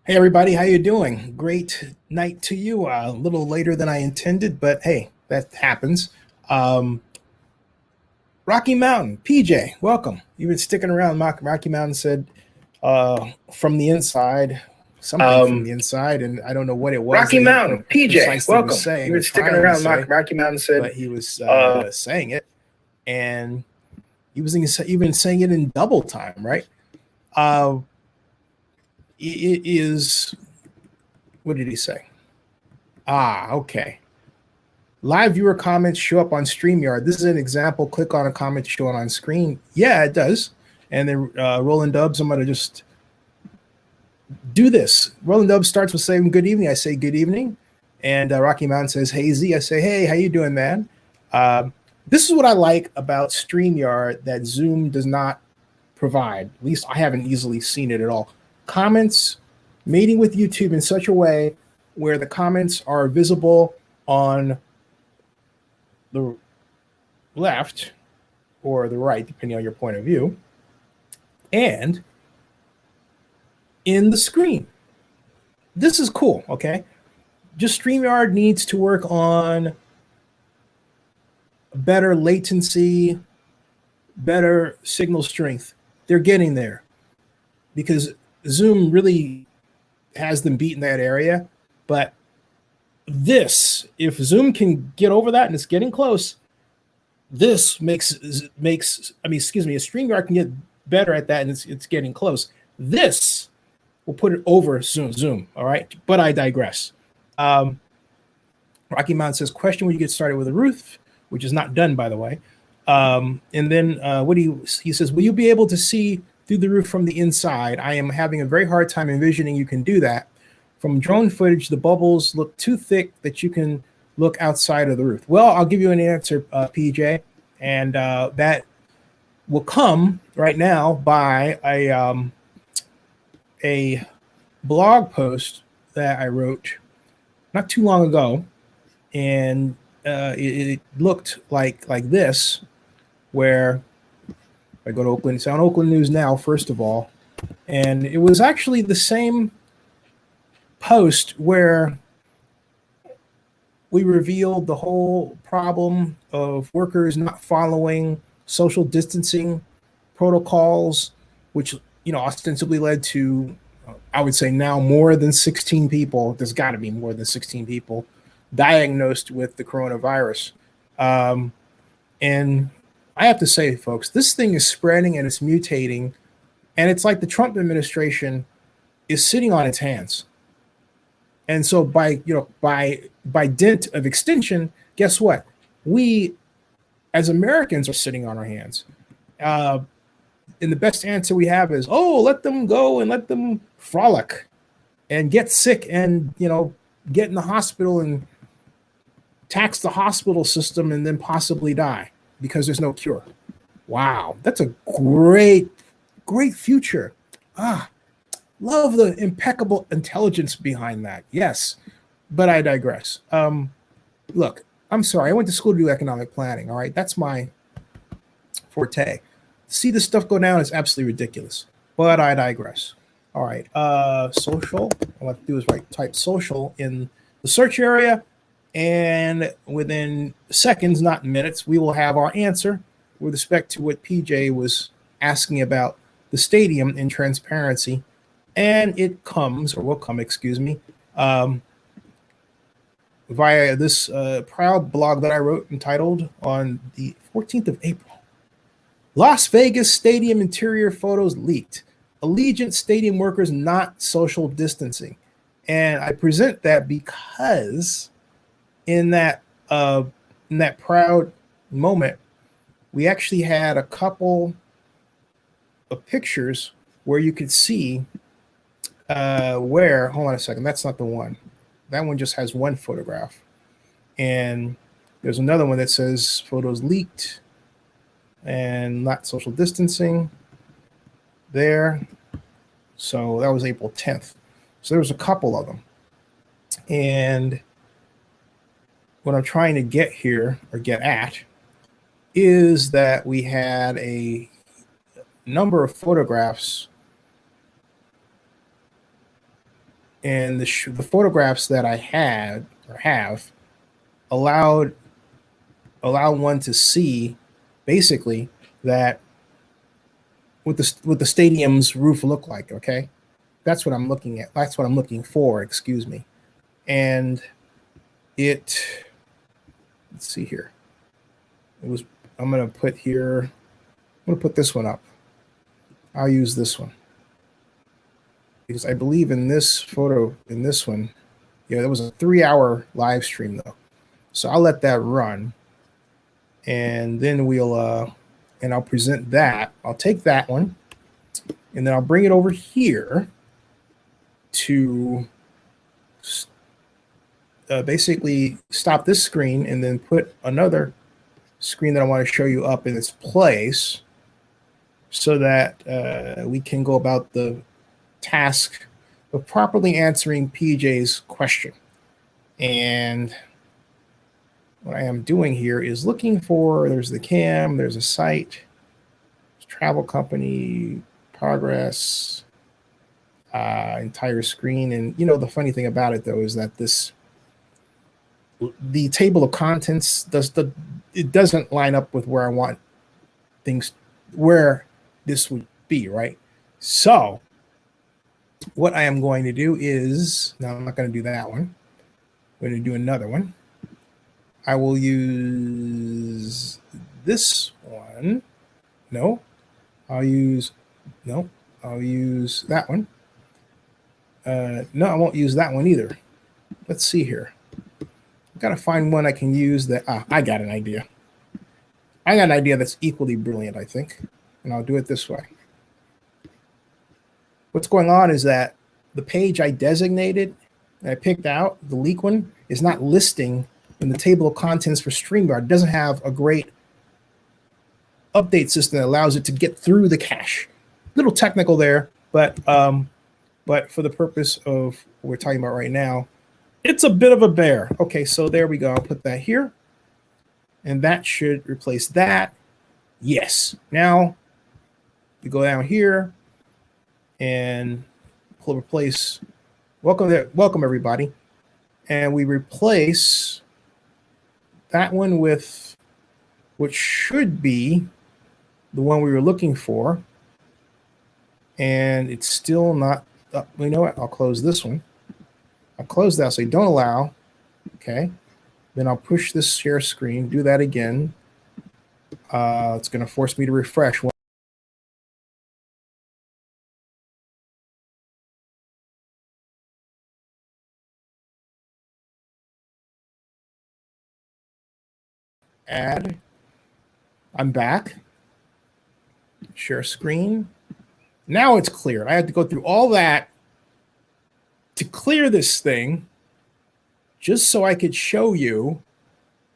Hey everybody, how you doing? Great night to you. A little later than I intended, but hey, that happens. Um, Rocky Mountain, PJ, welcome. You've been sticking around. Rocky Mountain said from the inside, something from the inside, and I don't know what it was Rocky that he Mountain, PJ, precisely was welcome. saying You've or been sticking trying to around. say, Rocky Mountain said, but he was uh, saying it, and he was even saying it in double time, right? Uh, it is. What did he say? Okay. Live viewer comments show up on StreamYard. This is an example. Click on a comment showing on screen. Yeah, it does. And then Roland Dubs, I'm going to just do this. Roland Dubs starts with saying good evening. I say good evening. And Rocky Mountain says, hey, Z. I say, hey, how you doing, man? This is what I like about StreamYard that Zoom does not provide. At least I haven't easily seen it at all. Comments, mating with YouTube in such a way where the comments are visible on the left or the right, depending on your point of view, and in the screen. This is cool, okay? Just StreamYard needs to work on better latency, better signal strength. They're getting there because Zoom really has them beat in that area. But this, if Zoom can get over that, and it's getting close, this makes a StreamYard can get better at that, and it's getting close. This will put it over Zoom. All right, but I digress. Rocky Mountain says, question when you get started with a roof, which is not done, by the way. And then he says, will you be able to see through the roof from the inside? I am having a very hard time envisioning you can do that. From drone footage, the bubbles look too thick that you can look outside of the roof. Well, I'll give you an answer, PJ, and that will come right now by a blog post that I wrote not too long ago, and it looked like this, where I go to Oakland. It's on Oakland News Now, first of all, and it was actually the same post where we revealed the whole problem of workers not following social distancing protocols, which ostensibly led to, I would say now, more than 16 people. There's got to be more than 16 people diagnosed with the coronavirus. And I have to say, folks, this thing is spreading and it's mutating, and it's like the Trump administration is sitting on its hands. And so by dint of extension, guess what? We as Americans are sitting on our hands. And the best answer we have is, oh, let them go and let them frolic and get sick and get in the hospital and tax the hospital system and then possibly die because there's no cure. Wow, that's a great future. Love the impeccable intelligence behind that. Yes, but I digress. Look, I'm sorry. I went to school to do economic planning. All right, that's my forte. See this stuff go down is absolutely ridiculous. But I digress. All right, social. All I have to do is type social in the search area, and within seconds, not minutes, we will have our answer with respect to what PJ was asking about the stadium in transparency. And it comes, or will come, excuse me, via this proud blog that I wrote entitled on the 14th of April. Las Vegas Stadium interior photos leaked. Allegiant Stadium workers not social distancing. And I present that because in that proud moment, we actually had a couple of pictures where you could see hold on a second, that's not the one. That one just has one photograph. And there's another one that says photos leaked and not social distancing there. So that was April 10th. So there was a couple of them. And what I'm trying to get here, or get at, is that we had a number of photographs and the photographs that I had or have allow one to see basically that what the stadium's roof look like. Okay, that's what I'm looking at. That's what I'm looking for. Excuse me. And let's see here. I'm gonna put this one up. I'll use this one because I believe in this one, yeah, there was a 3-hour live stream though. So I'll let that run, and then I'll present that. I'll take that one, and then I'll bring it over here to basically stop this screen, and then put another screen that I want to show you up in its place, so that we can go about the task of properly answering PJ's question. And what I am doing here is looking for, there's the cam, there's a site, there's travel company, progress, entire screen. And you know, the funny thing about it though is that the table of contents doesn't line up with where I want things, where this would be, right? So what I am going to do is, now I'm not going to do that one. I'm going to do another one. I will use this one. No, I'll use that one. No, I won't use that one either. Let's see here. I've got to find one I can use that. I got an idea. I got an idea that's equally brilliant, I think. And I'll do it this way. What's going on is that the page I designated and I picked out, the leak one, is not listing in the table of contents for StreamYard. It doesn't have a great update system that allows it to get through the cache. Little technical there, but for the purpose of what we're talking about right now, it's a bit of a bear. Okay, so there we go. I'll put that here. And that should replace that. Yes. Now we go down here and replace. Welcome there. Welcome everybody. And we replace that one with what should be the one we were looking for. And it's still not up. You know what? I'll close this one. I'll close that, so don't allow. Okay. Then I'll push this share screen, do that again. It's going to force me to refresh. Add. I'm back. Share screen. Now it's cleared. I had to go through all that to clear this thing just so I could show you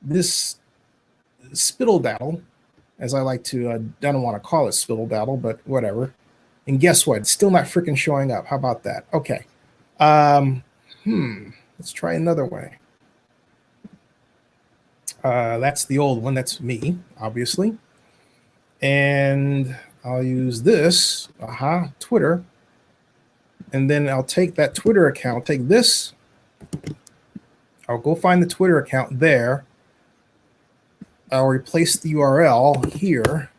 this spittle daddle, as I like to. I don't want to call it spittle daddle, but whatever. And guess what? It's still not freaking showing up. How about that? Okay. Let's try another way. That's the old one. That's me, obviously. And I'll use this, Twitter. And then I'll take that Twitter account, take this. I'll go find the Twitter account there. I'll replace the URL here.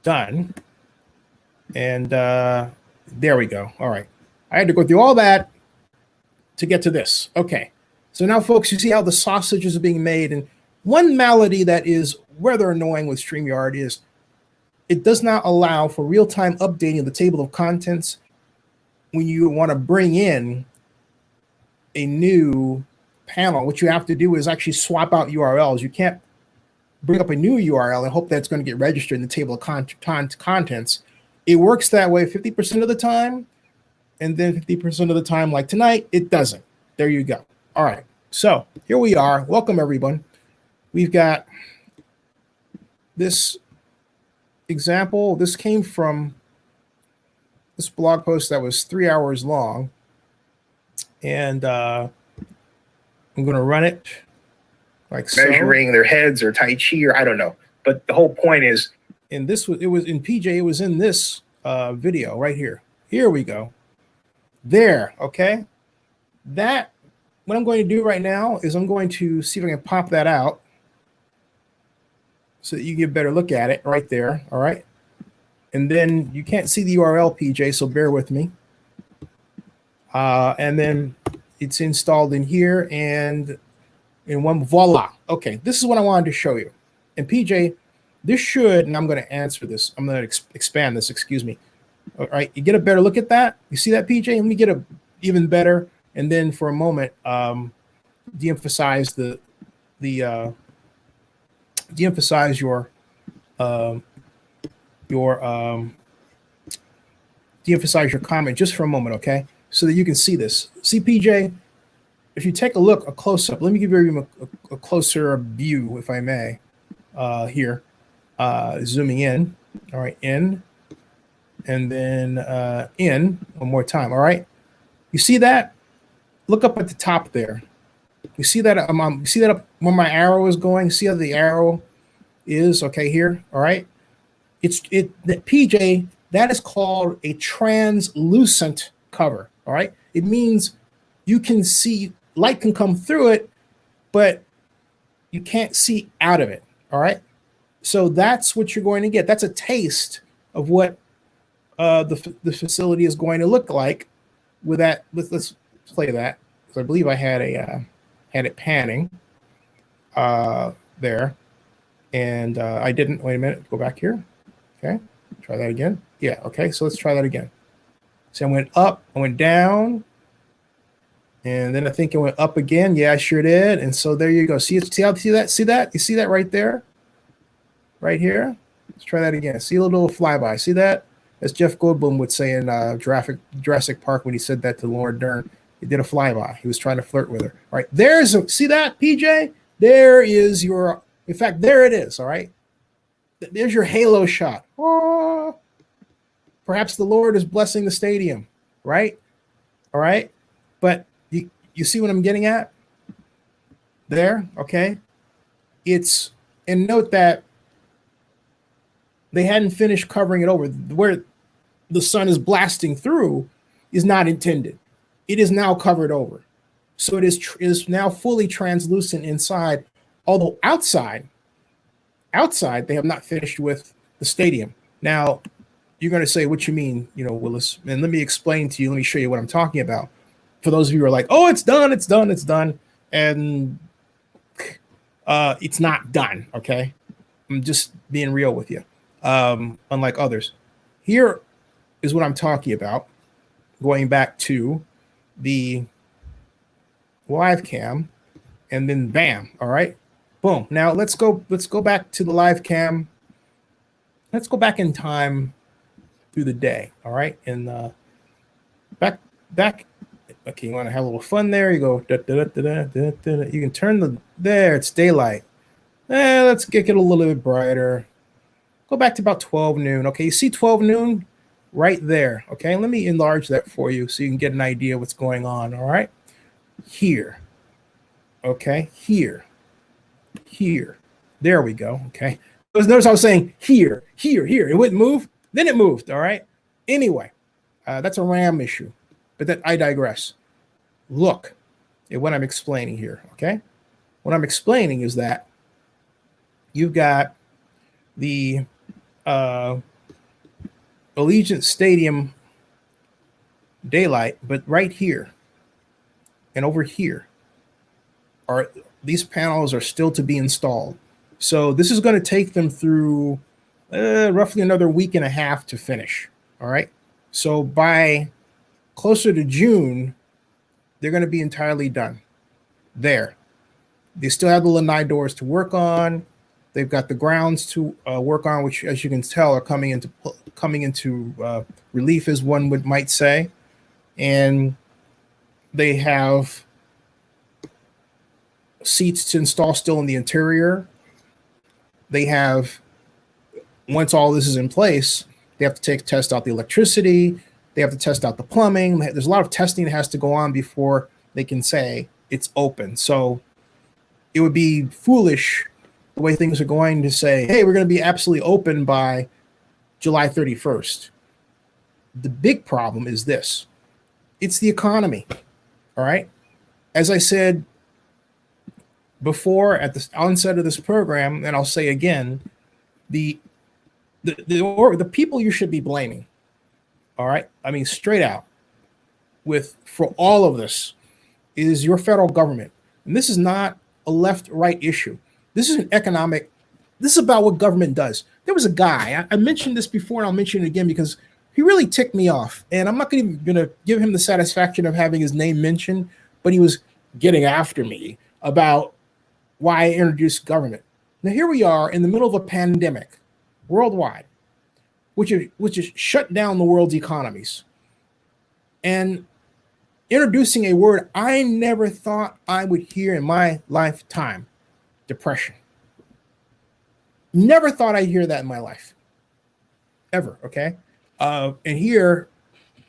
Done. And there we go. All right. I had to go through all that to get to this. Okay. So now, folks, you see how the sausages are being made. And one malady that is rather annoying with StreamYard is it does not allow for real-time updating of the table of contents when you want to bring in a new panel. What you have to do is actually swap out URLs. You can't bring up a new URL and hope that it's going to get registered in the table of contents. It works that way 50% of the time, and then 50% of the time, like tonight, it doesn't. There you go. All right, so here we are. Welcome, everyone. We've got this example. This came from this blog post that was 3 hours long, and I'm going to run it like measuring their heads or Tai Chi or I don't know. But the whole point is, and it was in PJ. It was in this video right here. Here we go. There, okay? That, what I'm going to do right now is I'm going to see if I can pop that out so that you get a better look at it right there, all right? And then you can't see the URL, PJ, so bear with me. And then it's installed in here, and in one, voila. Okay, this is what I wanted to show you. And PJ, this should, and I'm going to answer this. I'm going to expand this, excuse me. All right, you get a better look at that? You see that, PJ? Let me get a even better, and then for a moment, de-emphasize de-emphasize your de-emphasize your comment just for a moment, okay? So that you can see this. See, PJ, if you take a look, a close-up, let me give you a closer view, if I may, here. Zooming in, all right, in, and then in one more time, all right? You see that? Look up at the top there. You see that? You see that up where my arrow is going? See how the arrow is, okay, here, all right? PJ, that is called a translucent cover, all right? It means you can see, light can come through it, but you can't see out of it, all right? So that's what you're going to get. That's a taste of what the facility is going to look like with that. Let's play that, because I believe I had it panning there, and I didn't. Wait a minute. Go back here. Okay, try that again. Yeah. Okay. So let's try that again. So I went up, I went down, and then I think it went up again. Yeah, I sure did. And so there you go. See that? See that? You see that right there? Right here. Let's try that again. See a little flyby. See that? As Jeff Goldblum would say in Jurassic Park when he said that to Laura Dern. He did a flyby. He was trying to flirt with her. All right. See that, PJ? There is your, in fact, there it is. All right. There's your halo shot. Oh, perhaps the Lord is blessing the stadium. Right. All right. But you see what I'm getting at? There. Okay. And note that they hadn't finished covering it over. Where the sun is blasting through is not intended. It is now covered over. So it is now fully translucent inside, although outside they have not finished with the stadium. Now, you're going to say, what you mean, Willis? And let me explain to you. Let me show you what I'm talking about. For those of you who are like, oh, it's done. And it's not done, okay? I'm just being real with you. Unlike others. Here is what I'm talking about. Going back to the live cam, and then bam, all right, boom. Now let's go back to the live cam. Let's go back in time through the day, all right? And back. Okay, you want to have a little fun there? You go da, da, da, da, da, da, da. You can turn there. It's daylight. Let's get it a little bit brighter. Go back to about 12 noon. Okay, you see 12 noon right there. Okay, let me enlarge that for you so you can get an idea what's going on. All right, here. Okay, here. There we go. Okay, notice I was saying here. It wouldn't move. Then it moved. All right. Anyway, that's a RAM issue, but that I digress. Look at what I'm explaining here. Okay, what I'm explaining is that you've got the Allegiant Stadium daylight, but right here and over here are these panels are still to be installed. So this is going to take them through roughly another week and a half to finish. All right. So by closer to June, they're going to be entirely done. There. They still have the lanai doors to work on. They've got the grounds to work on, which, as you can tell, are coming into relief, as one might say. And they have seats to install still in the interior. They have, once all this is in place, they have to test out the electricity. They have to test out the plumbing. There's a lot of testing that has to go on before they can say it's open. So it would be foolish the way things are going to say, hey, we're going to be absolutely open by July 31st. The big problem is this. It's the economy. All right. As I said before at the onset of this program, and I'll say again, the people you should be blaming, all right, I mean straight out, for all of this is your federal government. And this is not a left-right issue. This is this is about what government does. There was a guy, I mentioned this before and I'll mention it again because he really ticked me off. And I'm not going to give him the satisfaction of having his name mentioned, but he was getting after me about why I introduced government. Now here we are in the middle of a pandemic worldwide, which is shut down the world's economies. And introducing a word I never thought I would hear in my lifetime, depression. Never thought I'd hear that in my life, ever, okay? And here,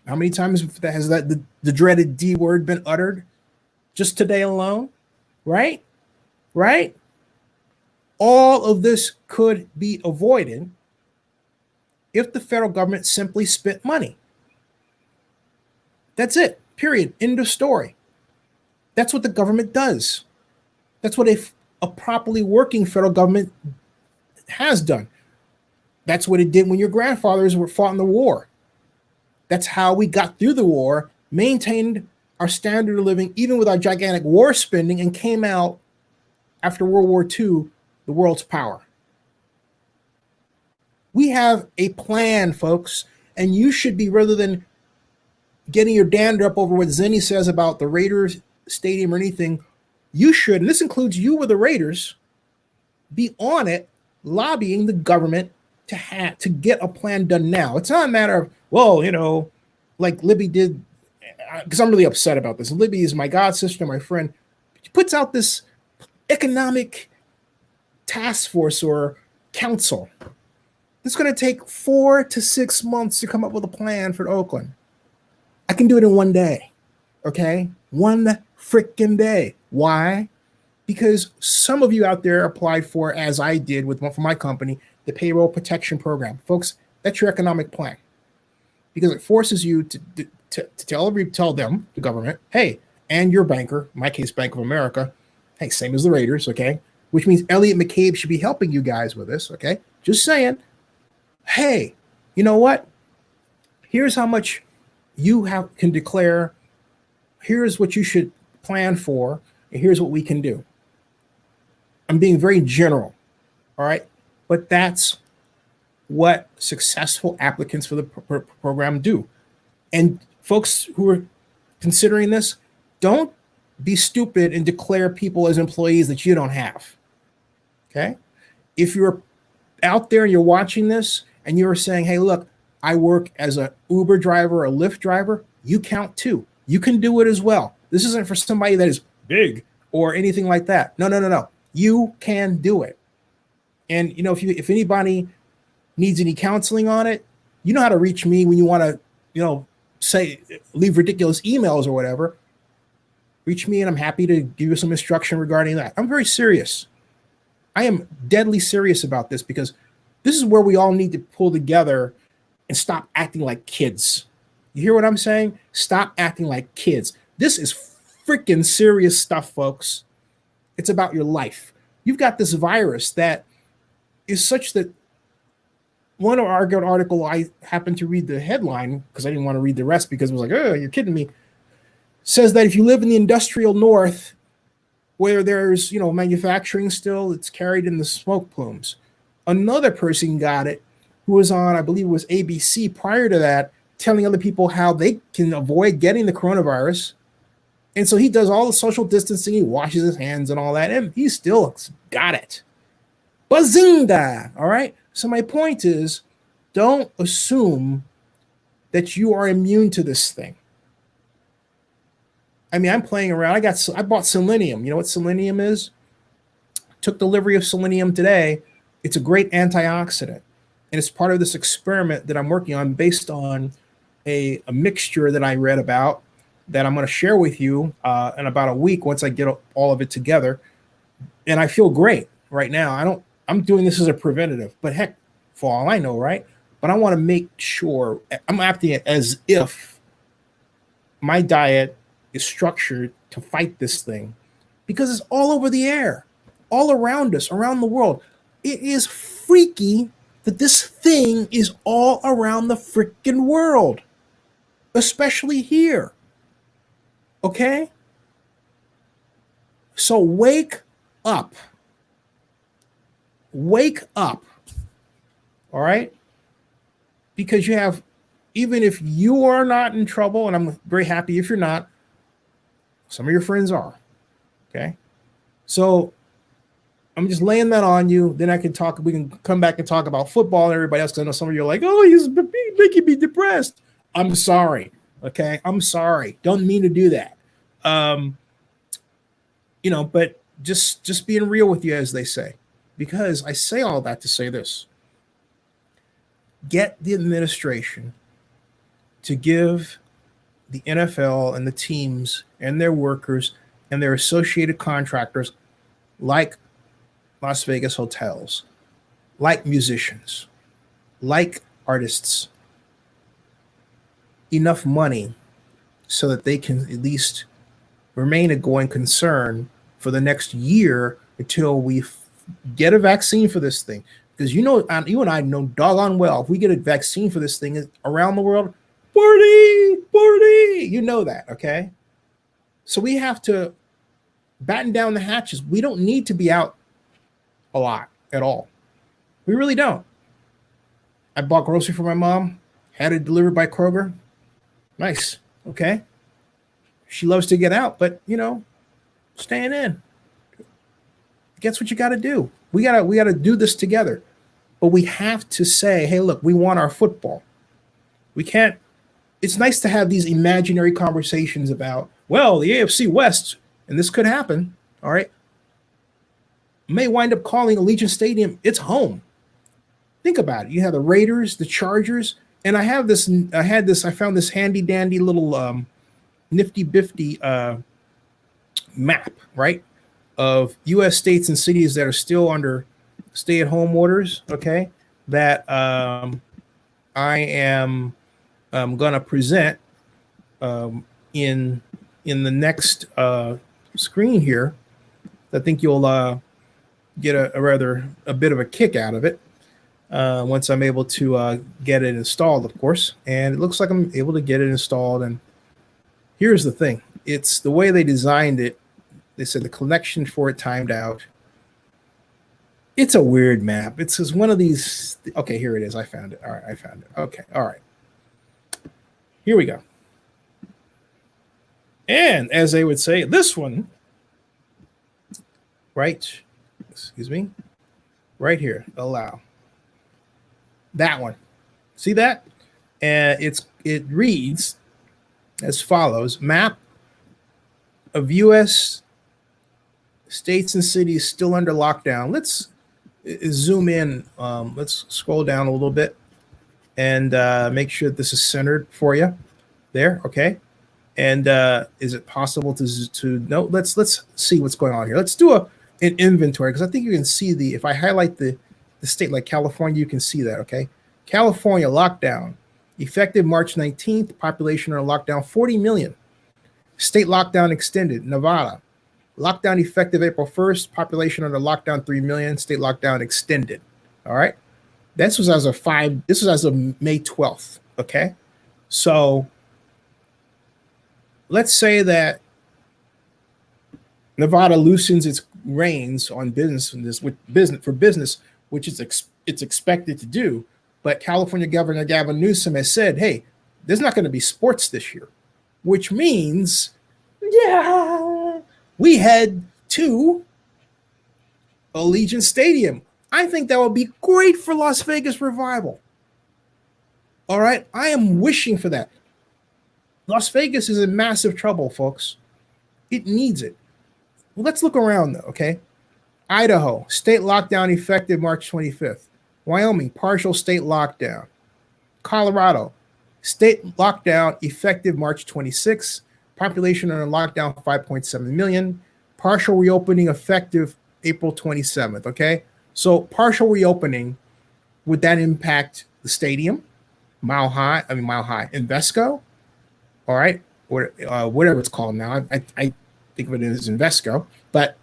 how many times has the dreaded D word been uttered? Just today alone, right? Right? All of this could be avoided if the federal government simply spent money. That's it, period, end of story. That's what the government does. That's what a properly working federal government has done. That's what it did when your grandfathers were fought in the war. That's how we got through the war, maintained our standard of living, even with our gigantic war spending, and came out after World War II, the world's power. We have a plan, folks, and you should be, rather than getting your dander up over what Zenny says about the Raiders stadium or anything, you should, and this includes you with the Raiders, be on it, lobbying the government to get a plan done now. It's not a matter of, well, like Libby did, because I'm really upset about this. Libby is my god sister, my friend. She puts out this economic task force or council. It's going to take 4 to 6 months to come up with a plan for Oakland. I can do it in one day, okay? One freaking day. Why? Because some of you out there applied for, as I did for my company, the payroll protection program. Folks, that's your economic plan. Because it forces you to tell them, the government, hey, and your banker, in my case, Bank of America, hey, same as the Raiders, okay? Which means Elliot McCabe should be helping you guys with this, okay? Just saying, hey, you know what? Here's how much you can declare. Here's what you should plan for, and here's what we can do. I'm being very general, all right? But that's what successful applicants for the program do. And folks who are considering this, don't be stupid and declare people as employees that you don't have, okay? If you're out there and you're watching this and you're saying, hey, look, I work as an Uber driver or a Lyft driver, you count too. You can do it as well. This isn't for somebody that is big or anything like that. No. You can do it. And if anybody needs any counseling on it, you know how to reach me when you want to, leave ridiculous emails or whatever. Reach me and I'm happy to give you some instruction regarding that. I'm very serious. I am deadly serious about this because this is where we all need to pull together and stop acting like kids. You hear what I'm saying? Stop acting like kids. This is freaking serious stuff, folks. It's about your life. You've got this virus that is such that one article, I happened to read the headline because I didn't want to read the rest because it was like, oh, you're kidding me. Says that if you live in the industrial north where there's, manufacturing still, it's carried in the smoke plumes. Another person got it who was on, I believe it was ABC prior to that, telling other people how they can avoid getting the coronavirus. And so he does all the social distancing, he washes his hands and all that, and he still got it. Bazinga! All right? So my point is, don't assume that you are immune to this thing. I mean, I'm playing around. I bought selenium. You know what selenium is? Took delivery of selenium today. It's a great antioxidant. And it's part of this experiment that I'm working on based on a mixture that I read about that I'm going to share with you in about a week once I get all of it together. And I feel great right now. I'm doing this as a preventative, but heck, for all I know, right? But I want to make sure I'm acting as if my diet is structured to fight this thing because it's all over the air, all around us, around the world. It is freaky that this thing is all around the freaking world, especially here. Okay? So wake up. Wake up. All right? Because you have, even if you are not in trouble, and I'm very happy if you're not, some of your friends are. Okay? So I'm just laying that on you. Then we can come back and talk about football and everybody else. Because I know some of you are like, oh, he's making me depressed. I'm sorry. Okay? I'm sorry. Don't mean to do that. But just being real with you, as they say. Because I say all that to say this. Get the administration to give the NFL and the teams and their workers and their associated contractors, like Las Vegas hotels, like musicians, like artists, enough money so that they can at least remain a going concern for the next year until we get a vaccine for this thing. Because you and I know doggone well, if we get a vaccine for this thing around the world, party, you know that, okay? So we have to batten down the hatches. We don't need to be out a lot at all. We really don't. I bought grocery for my mom, had it delivered by Kroger. Nice, okay? She loves to get out, but, staying in. Guess what you got to do? We got to do this together. But we have to say, hey, look, we want our football. We can't. It's nice to have these imaginary conversations about, well, the AFC West, and this could happen, all right, may wind up calling Allegiant Stadium its home. Think about it. You have the Raiders, the Chargers, and I found this handy dandy little nifty bifty map, right, of U.S. states and cities that are still under stay-at-home orders, okay, that I am going to present in the next screen here. I think you'll get a bit of a kick out of it once I'm able to get it installed, of course. And it looks like I'm able to get it installed. And here's the thing. It's the way they designed it. They said the connection for it timed out. It's a weird map. It's just one of these. Okay, here it is. I found it. All right, I found it. Okay, all right. Here we go. And as they would say, this one, right? Excuse me. Right here. Allow. That one. See that? And it reads as follows: map of U.S. states and cities still under lockdown. Let's zoom in. Let's scroll down a little bit and make sure that this is centered for you. There, okay. And is it possible to no? Let's see what's going on here. Let's do an inventory, because I think you can see if I highlight the state like California, you can see that. Okay, California lockdown effective March 19th. Population under lockdown 40 million. State lockdown extended. Nevada lockdown effective April 1st. Population under lockdown 3 million. State lockdown extended. All right. This was as of May 12th. Okay. So let's say that Nevada loosens its reins on business, which it's expected to do. But California Governor Gavin Newsom has said, hey, there's not going to be sports this year, which means, yeah, we head to Allegiant Stadium. I think that would be great for Las Vegas Revival. All right. I am wishing for that. Las Vegas is in massive trouble, folks. It needs it. Well, let's look around, though, okay? Idaho, state lockdown effective March 25th. Wyoming, partial state lockdown. Colorado, state lockdown effective March 26th. Population under lockdown 5.7 million. Partial reopening effective April 27th, okay? So partial reopening, would that impact the stadium? Mile High, Invesco? All right. or whatever it's called now. I think of it as Invesco. But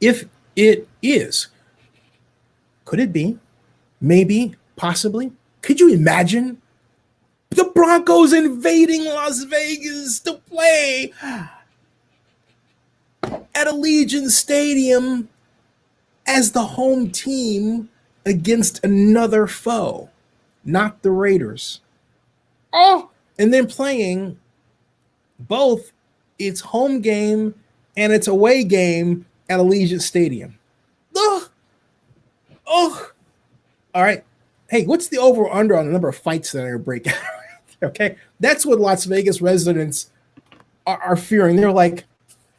if it is, could it be? Maybe, possibly. Could you imagine the Broncos invading Las Vegas to play at Allegiant Stadium as the home team against another foe, not the Raiders? Oh, and then playing both its home game and its away game at Allegiant Stadium. Ugh. Oh, all right. Hey, what's the over or under on the number of fights that are going to break out? Okay, that's what Las Vegas residents are fearing. They're like,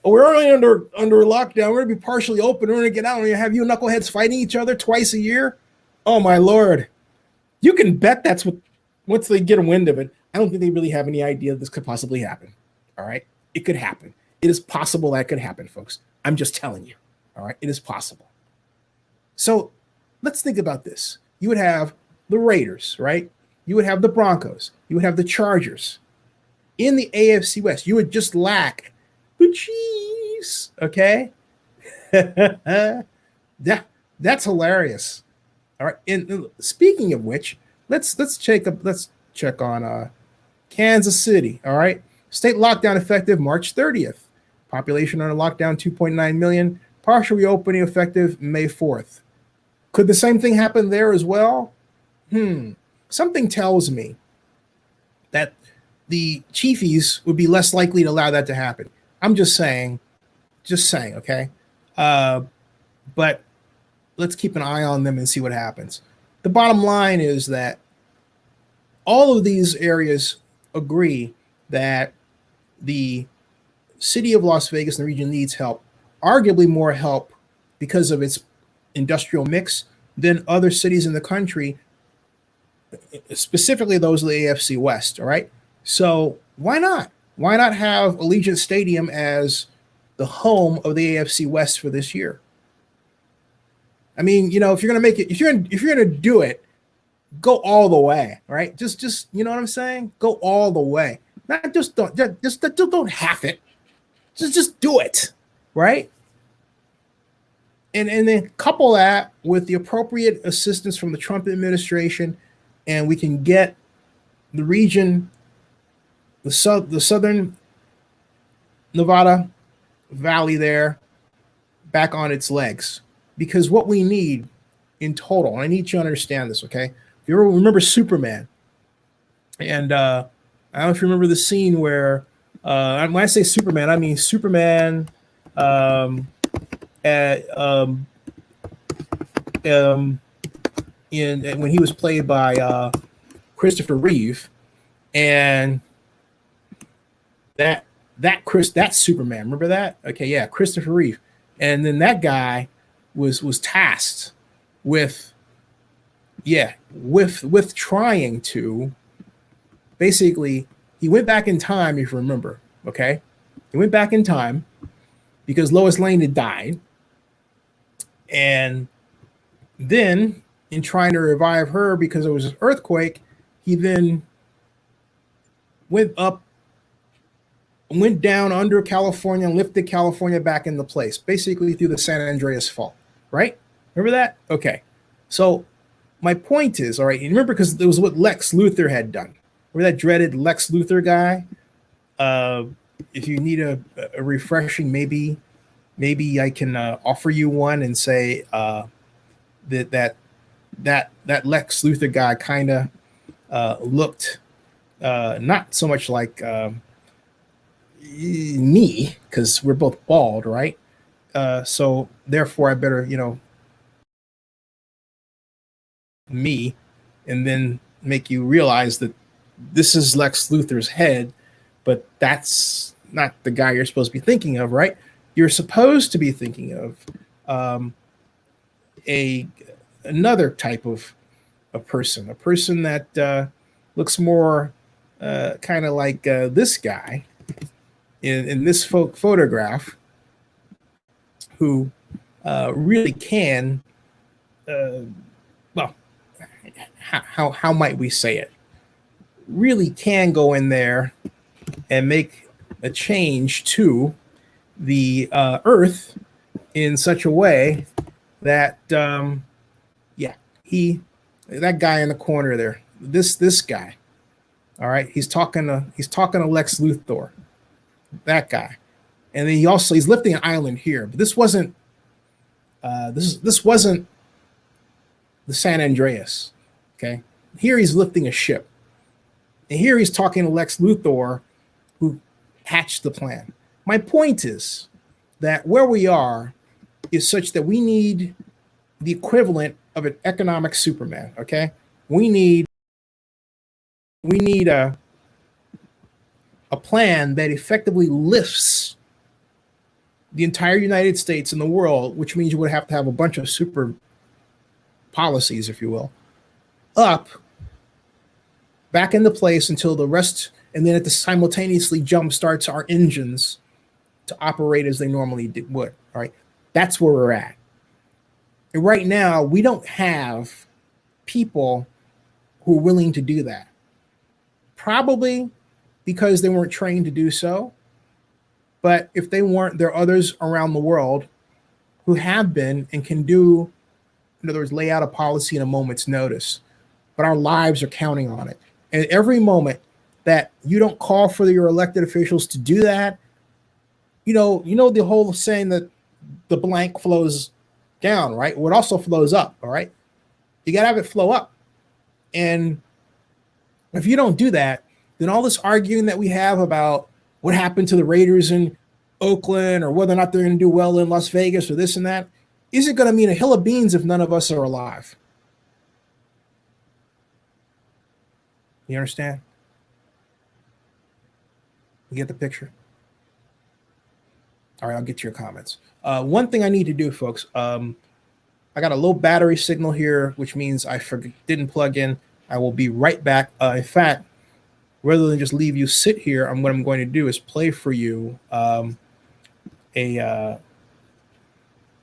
oh, we're only under lockdown. We're going to be partially open. We're going to get out. We're going to have you knuckleheads fighting each other twice a year. Oh, my Lord. You can bet that's what, once they get a wind of it, I don't think they really have any idea this could possibly happen. All right? It could happen. It is possible that could happen, folks. I'm just telling you. All right? It is possible. So let's think about this. You would have the Raiders, right? You would have the Broncos. You would have the Chargers. In the AFC West, you would just lack the Chiefs, okay? That's hilarious. All right. And speaking of which, let's check on Kansas City. All right. State lockdown effective March 30th. Population under lockdown 2.9 million. Partial reopening effective May 4th. Could the same thing happen there as well? Something tells me that the Chiefies would be less likely to allow that to happen. I'm just saying, okay? But let's keep an eye on them and see what happens. The bottom line is that all of these areas agree that the city of Las Vegas and the region needs help, arguably more help because of its industrial mix than other cities in the country, specifically those of the AFC West, all right? So why not? Why not have Allegiant Stadium as the home of the AFC West for this year? I mean, if you're gonna make it, if you're gonna do it, go all the way, right? Just you know what I'm saying? Go all the way. Not just don't half it. Just do it, right? And then couple that with the appropriate assistance from the Trump administration, and we can get the region, the southern Nevada Valley there, back on its legs. Because what we need in total, and I need you to understand this, okay? If you remember Superman, and I don't know if you remember the scene where, when I say Superman, I mean Superman when he was played by Christopher Reeve, and that Superman, remember that? Okay, yeah, Christopher Reeve, and then that guy was tasked with trying to basically, he went back in time, if you remember, okay? He went back in time because Lois Lane had died. And then in trying to revive her because it was an earthquake, he then went down under California and lifted California back into place, basically through the San Andreas Fault, right? Remember that? Okay. So my point is, all right, you remember, because it was what Lex Luthor had done. Remember that dreaded Lex Luthor guy? If you need a refreshing, maybe I can offer you one and say that Lex Luthor guy kind of looked not so much like me, because we're both bald, right? So therefore I better, me, and then make you realize that this is Lex Luthor's head, but that's not the guy you're supposed to be thinking of, right? You're supposed to be thinking of another type of a person that looks more kind of like this guy in this photograph, who really can, how might we say it? Really can go in there and make a change to the Earth in such a way that, that guy in the corner there, this guy, all right, he's talking to Lex Luthor, that guy, and then he's lifting an island here, but this wasn't this wasn't the San Andreas, okay? Here he's lifting a ship, and here he's talking to Lex Luthor, who hatched the plan. My point is that where we are is such that we need the equivalent of an economic Superman, okay? We need a plan that effectively lifts the entire United States and the world, which means you would have to have a bunch of super policies, if you will, up back into place until the rest, and then it simultaneously jump starts our engines to operate as they normally would. All right, that's where we're at. And right now, we don't have people who are willing to do that. Probably because they weren't trained to do so. But if they weren't, there are others around the world who have been and can do, in other words, lay out a policy in a moment's notice. But our lives are counting on it. And every moment that you don't call for your elected officials to do that, you know the whole saying that the blank flows down, right? Well, it also flows up, all right? You got to have it flow up. And if you don't do that, then all this arguing that we have about what happened to the Raiders in Oakland or whether or not they're going to do well in Las Vegas or this and that, isn't going to mean a hill of beans if none of us are alive. You understand? You get the picture? All right, I'll get to your comments. One thing I need to do, folks, I got a low battery signal here, which means I didn't plug in. I will be right back. In fact, rather than just leave you sit here, what I'm going to do is play for you I'm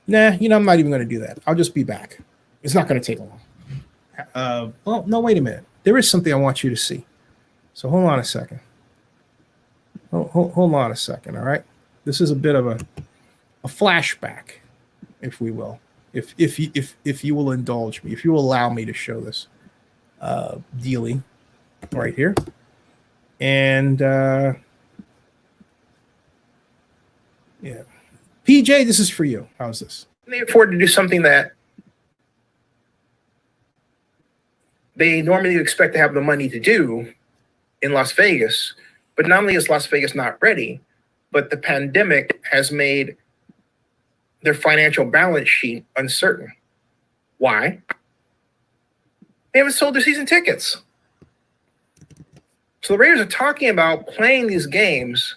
not even going to do that. I'll just be back. It's not going to take long. Well, no, wait a minute. There is something I want you to see. So hold on a second. Hold on a second, all right? This is a bit of a flashback, if we will. If you will indulge me, if you will allow me to show this dealing right here. And PJ, this is for you. How's this? They afford to do something that they normally expect to have the money to do in Las Vegas. But not only is Las Vegas not ready, but the pandemic has made their financial balance sheet uncertain. Why? They haven't sold their season tickets. So the Raiders are talking about playing these games.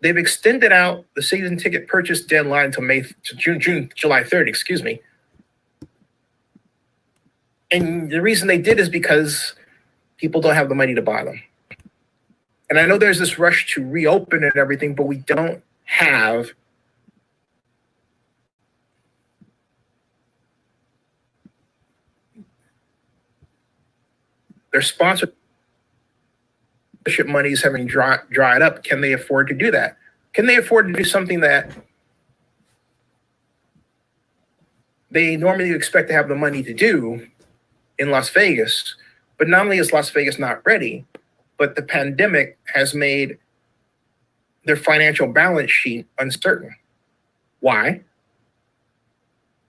They've extended out the season ticket purchase deadline to July 3rd, excuse me. And the reason they did is because people don't have the money to buy them. And I know there's this rush to reopen and everything, but we don't have their sponsorship monies having dried up. Can they afford to do that? Can they afford to do something that they normally expect to have the money to do in Las Vegas? But not only is Las Vegas not ready, but the pandemic has made their financial balance sheet uncertain. Why?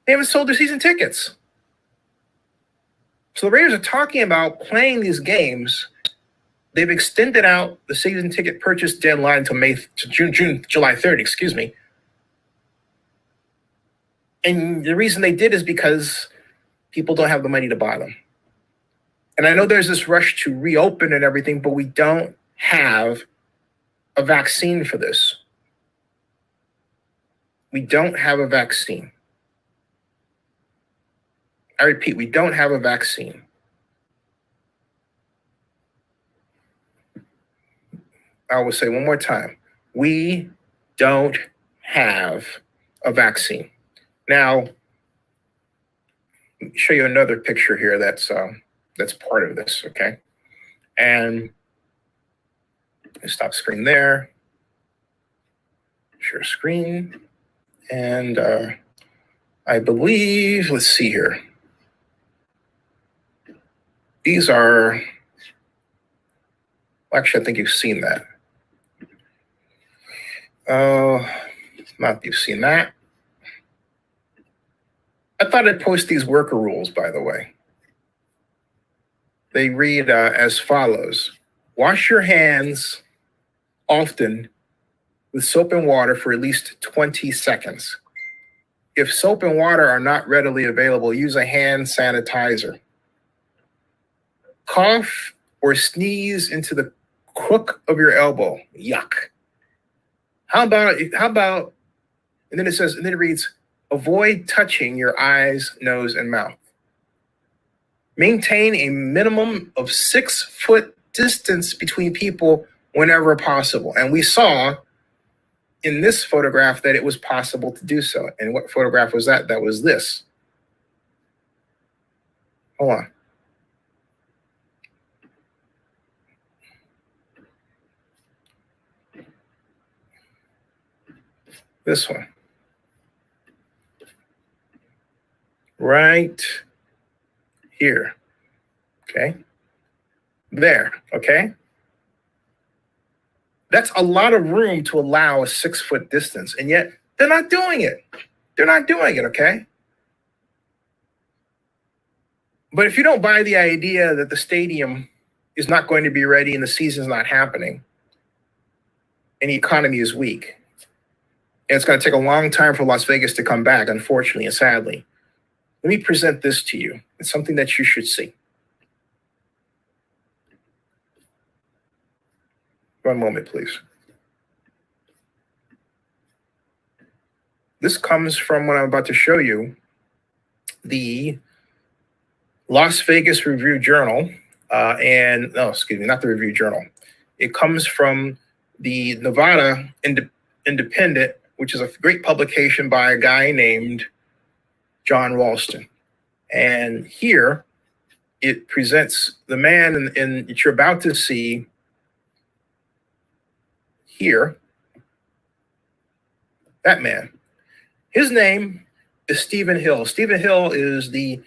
They haven't sold their season tickets. So the Raiders are talking about playing these games. They've extended out the season ticket purchase deadline to July 3rd, excuse me. And the reason they did is because people don't have the money to buy them. And I know there's this rush to reopen and everything, but we don't have a vaccine for this. We don't have a vaccine. I repeat, we don't have a vaccine. I will say one more time. We don't have a vaccine. Now, let me show you another picture here that's part of this, okay? And Stop screen there. Share screen. And I believe, let's see here. These are, actually, I think you've seen that. Not you've seen that. I thought I'd post these worker rules, by the way. They read as follows. Wash your hands often with soap and water for at least 20 seconds. If soap and water are not readily available, use a hand sanitizer. Cough or sneeze into the crook of your elbow. Yuck. How about, and then it reads, avoid touching your eyes, nose, and mouth. Maintain a minimum of 6 foot distance between people whenever possible. And we saw in this photograph that it was possible to do so. And what photograph was that? That was this. Hold on. This one. Right here. Okay. There. Okay. That's a lot of room to allow a 6 foot distance, and yet they're not doing it. They're not doing it, okay? But if you don't buy the idea that the stadium is not going to be ready and the season's not happening, and the economy is weak, and it's going to take a long time for Las Vegas to come back, unfortunately and sadly, let me present this to you. It's something that you should see. One moment, please. This comes from what I'm about to show you, the Las Vegas Review Journal, not the Review Journal. It comes from the Nevada Independent, which is a great publication by a guy named John Ralston. And here it presents the man that you're about to see here, that man. His name is Stephen Hill. Stephen Hill is the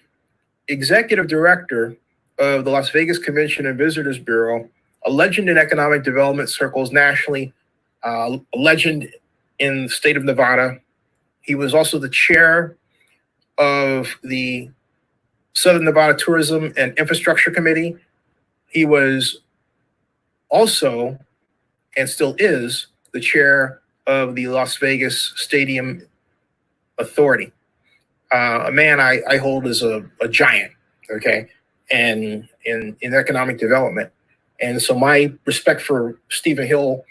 executive director of the Las Vegas Convention and Visitors Bureau, a legend in economic development circles nationally, a legend in the state of Nevada. He was also the chair of the Southern Nevada Tourism and Infrastructure Committee. He was also, and still is, the chair of the Las Vegas Stadium Authority. A man I hold as a giant, okay, and in economic development. And so my respect for Stephen Hill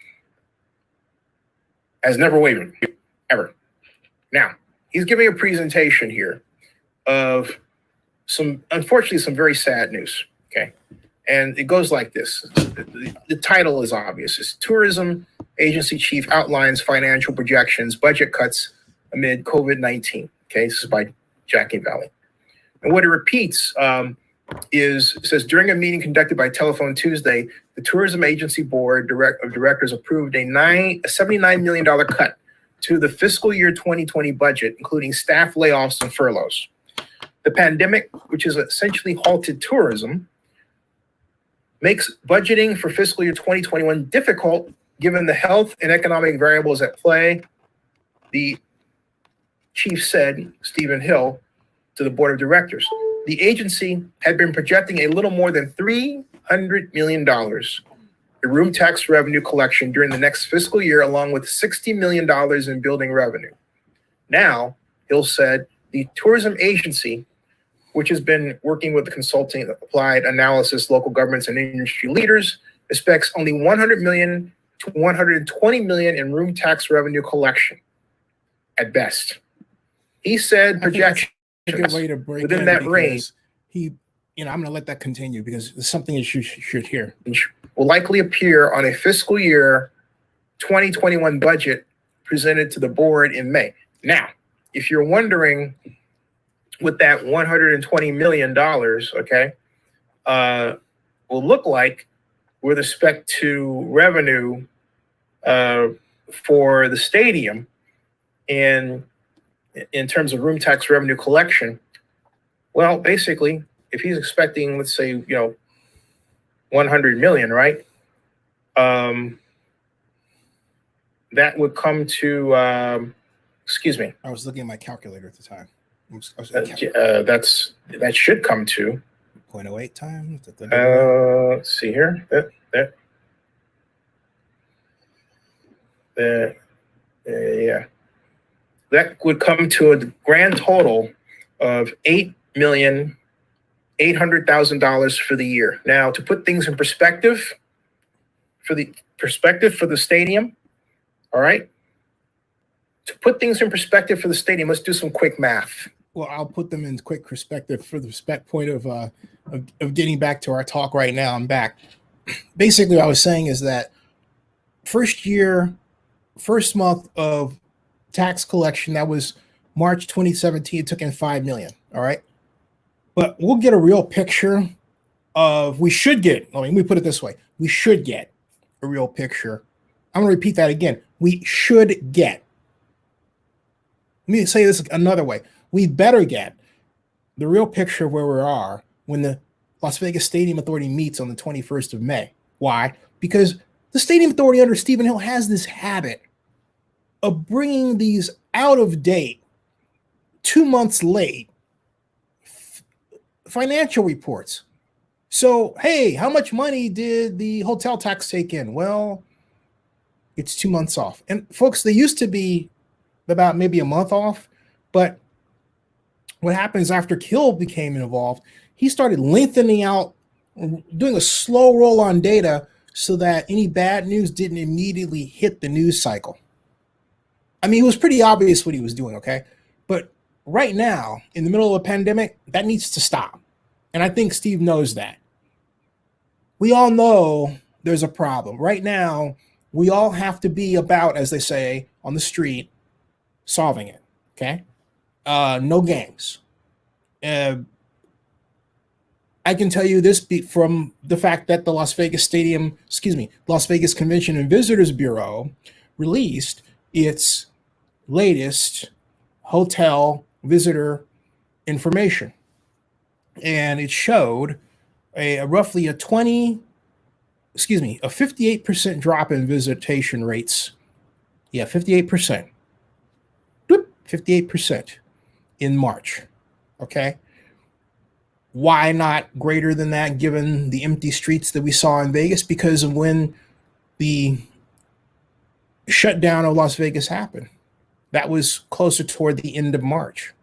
has never wavered, ever. Now, he's giving a presentation here of unfortunately, some very sad news, okay? And it goes like this. The title is obvious. It's Tourism Agency Chief Outlines Financial Projections, Budget Cuts Amid COVID-19. Okay, this is by Jackie Valley. And what it repeats it says, during a meeting conducted by telephone Tuesday, the Tourism Agency Board of Directors approved a $79 million cut to the fiscal year 2020 budget, including staff layoffs and furloughs. The pandemic, which has essentially halted tourism, makes budgeting for fiscal year 2021 difficult given the health and economic variables at play, the chief said, Stephen Hill, to the board of directors. The agency had been projecting a little more than $300 million in room tax revenue collection during the next fiscal year, along with $60 million in building revenue. Now, Hill said, the tourism agency, which has been working with the consulting applied analysis, local governments, and industry leaders, expects only $100 million to $120 million in room tax revenue collection at best. He said projections within that range. I'm going to let that continue because it's something that you should hear. Will likely appear on a fiscal year 2021 budget presented to the board in May. Now, if you're wondering what that $120 million, okay, will look like, with respect to revenue for the stadium and in terms of room tax revenue collection. Well, basically, if he's expecting, let's say, 100 million, right? That would come to, excuse me. I was looking at my calculator at the time. That should come to 0.08 times. Let's see here. Yeah. That would come to a grand total of $8,800,000 for the year. Now, to put things in perspective, for the stadium, all right. To put things in perspective for the stadium, let's do some quick math. Well, I'll put them in quick perspective for the point of getting back to our talk right now. I'm back. Basically, what I was saying is that first month of tax collection, that was March 2017, it took in $5 million. All right. But we'll get a real picture let me put it this way. We should get a real picture. I'm going to repeat that again. We should get. Let me say this another way. We better get the real picture of where we are when the Las Vegas Stadium Authority meets on the 21st of May. Why? Because the Stadium Authority under Stephen Hill has this habit of bringing these out of date, 2 months late financial reports. So, hey, how much money did the hotel tax take in? Well, it's 2 months off. And folks, they used to be about maybe a month off, but what happens after Hill became involved, he started lengthening out, doing a slow roll on data so that any bad news didn't immediately hit the news cycle. I mean, it was pretty obvious what he was doing, okay? But right now, in the middle of a pandemic, that needs to stop. And I think Steve knows that. We all know there's a problem. Right now, we all have to be about, as they say on the street, solving it, okay? No games. I can tell you this from the fact that the Las Vegas Convention and Visitors Bureau released its latest hotel visitor information. And it showed roughly a 58% drop in visitation rates. Yeah, 58%. 58% in March. Okay. Why not greater than that given the empty streets that we saw in Vegas? Because of when the shutdown of Las Vegas happened. That was closer toward the end of March.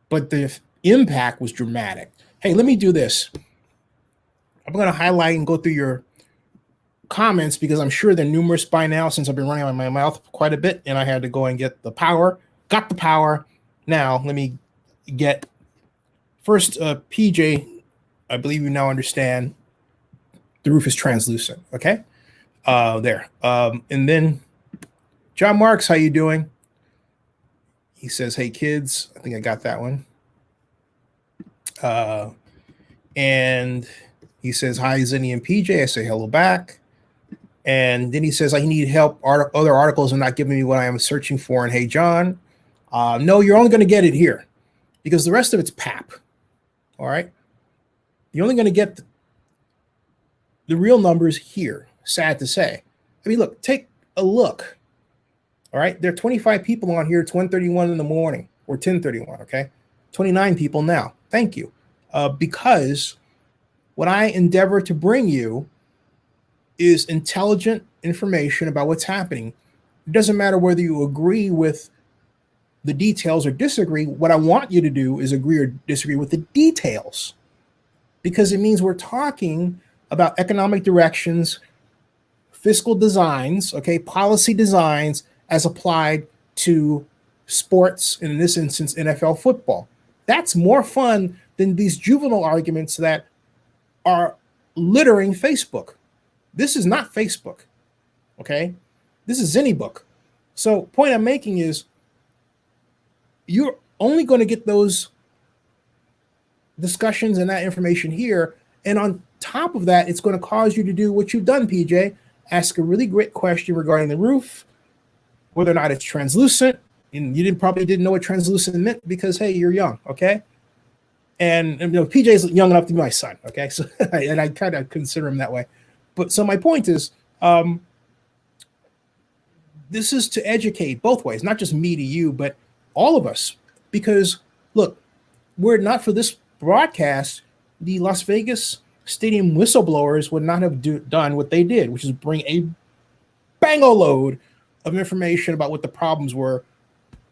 But the impact was dramatic. Hey, let me do this. I'm going to highlight and go through your comments because I'm sure they're numerous by now since I've been running on my mouth quite a bit and I had to go and get the power. Got the power. Now, let me get first PJ. I believe you now understand the roof is translucent. Okay. There. And then John Marks, how you doing? He says, hey, kids. I think I got that one. And he says, hi, Zinni and PJ. I say hello back. And then he says, I need help. Other articles are not giving me what I am searching for. And hey, John, no, you're only going to get it here because the rest of it's pap. All right. You're only going to get the real numbers here. Sad to say. I mean, look, take a look. All right. There are 25 people on here. It's 1:31 in the morning or 10:31. Okay. 29 people now. Thank you. Because what I endeavor to bring you is intelligent information about what's happening. It doesn't matter whether you agree with the details or disagree. What I want you to do is agree or disagree with the details because it means we're talking about economic directions, fiscal designs, okay, policy designs as applied to sports, and in this instance, NFL football. That's more fun than these juvenile arguments that are littering Facebook. This is not Facebook, okay? This is ZennyBook. So point I'm making is you're only going to get those discussions and that information here. And on top of that, it's going to cause you to do what you've done, PJ. Ask a really great question regarding the roof, whether or not it's translucent. And you probably didn't know what translucent meant because, hey, you're young, okay? And PJ's young enough to be my son, okay? So, and I kind of consider him that way. But so my point is, this is to educate both ways, not just me to you, but all of us. Because, look, were it not for this broadcast, the Las Vegas Stadium whistleblowers would not have done what they did, which is bring a bang-o-load of information about what the problems were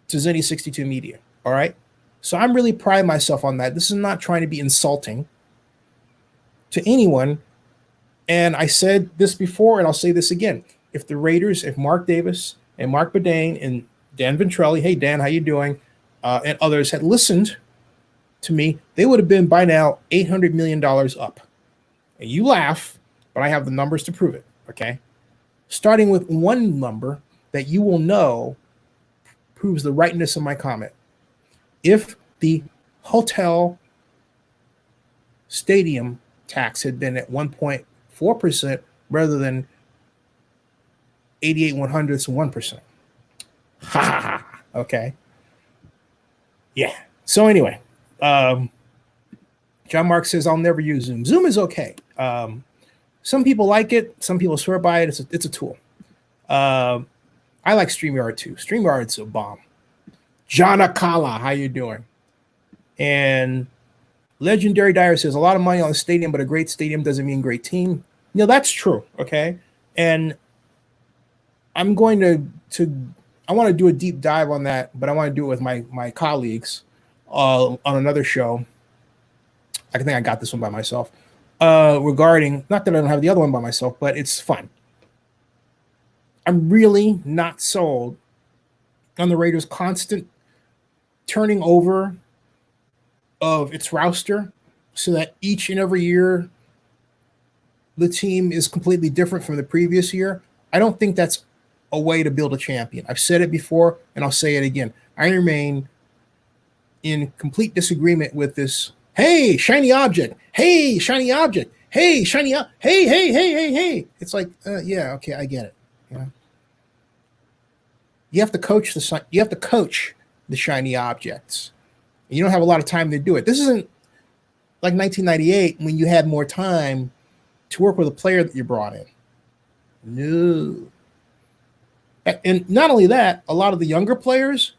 to Zenny 62 Media, all right? So I'm really priding myself on that. This is not trying to be insulting to anyone. And I said this before, and I'll say this again. If the Raiders, if Mark Davis and Mark Bedane and Dan Ventrelli, hey, Dan, how you doing, and others had listened to me, they would have been by now $800 million up. And you laugh, but I have the numbers to prove it, okay? Starting with one number that you will know proves the rightness of my comment. If the hotel stadium tax had been at 1.4% rather than 88/100ths of 1%. Ha ha ha. Okay. Yeah. So anyway, John Mark says, I'll never use Zoom. Zoom is okay. Some people like it. Some people swear by it. It's a tool. I like StreamYard too. StreamYard's a bomb. John Akala, how you doing? And Legendary Dyer says, a lot of money on the stadium, but a great stadium doesn't mean great team. That's true, okay? And I'm going I want to do a deep dive on that, but I want to do it with my colleagues on another show. I think I got this one by myself. Regarding, not that I don't have the other one by myself, but it's fun. I'm really not sold on the Raiders' constant turning over of its roster so that each and every year the team is completely different from the previous year. I don't think that's a way to build a champion. I've said it before, and I'll say it again. I remain in complete disagreement with this. Hey, shiny object. Hey, shiny object. Hey, shiny. Hey. It's like, yeah, okay, I get it. You have to coach the shiny objects. You don't have a lot of time to do it. This isn't like 1998 when you had more time to work with a player that you brought in. No. And not only that, a lot of the younger players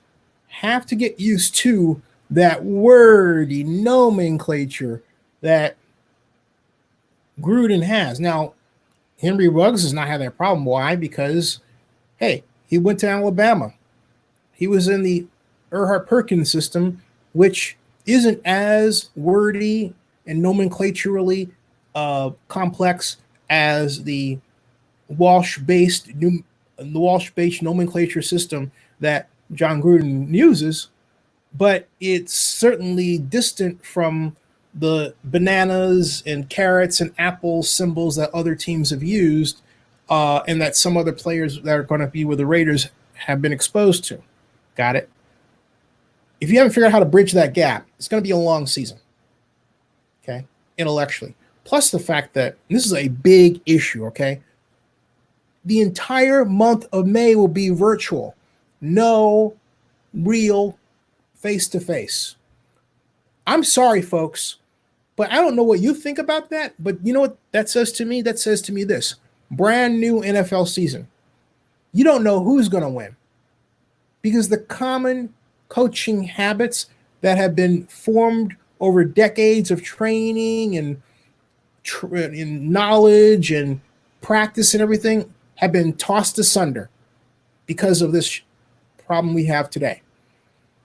have to get used to that wordy nomenclature that Gruden has. Now, Henry Ruggs does not have that problem. Why? Because, hey, he went to Alabama. He was in the Erhardt-Perkins system, which isn't as wordy and nomenclaturally complex as the Walsh-based nomenclature system that John Gruden uses, but it's certainly distant from the bananas and carrots and apples symbols that other teams have used, and that some other players that are going to be with the Raiders have been exposed to. Got it? If you haven't figured out how to bridge that gap, it's going to be a long season, okay, intellectually. Plus the fact that this is a big issue, okay? The entire month of May will be virtual. No real face-to-face. I'm sorry, folks, but I don't know what you think about that, but you know what that says to me? That says to me this. Brand new NFL season. You don't know who's going to win because the common coaching habits that have been formed over decades of training and knowledge and practice and everything have been tossed asunder because of this problem we have today.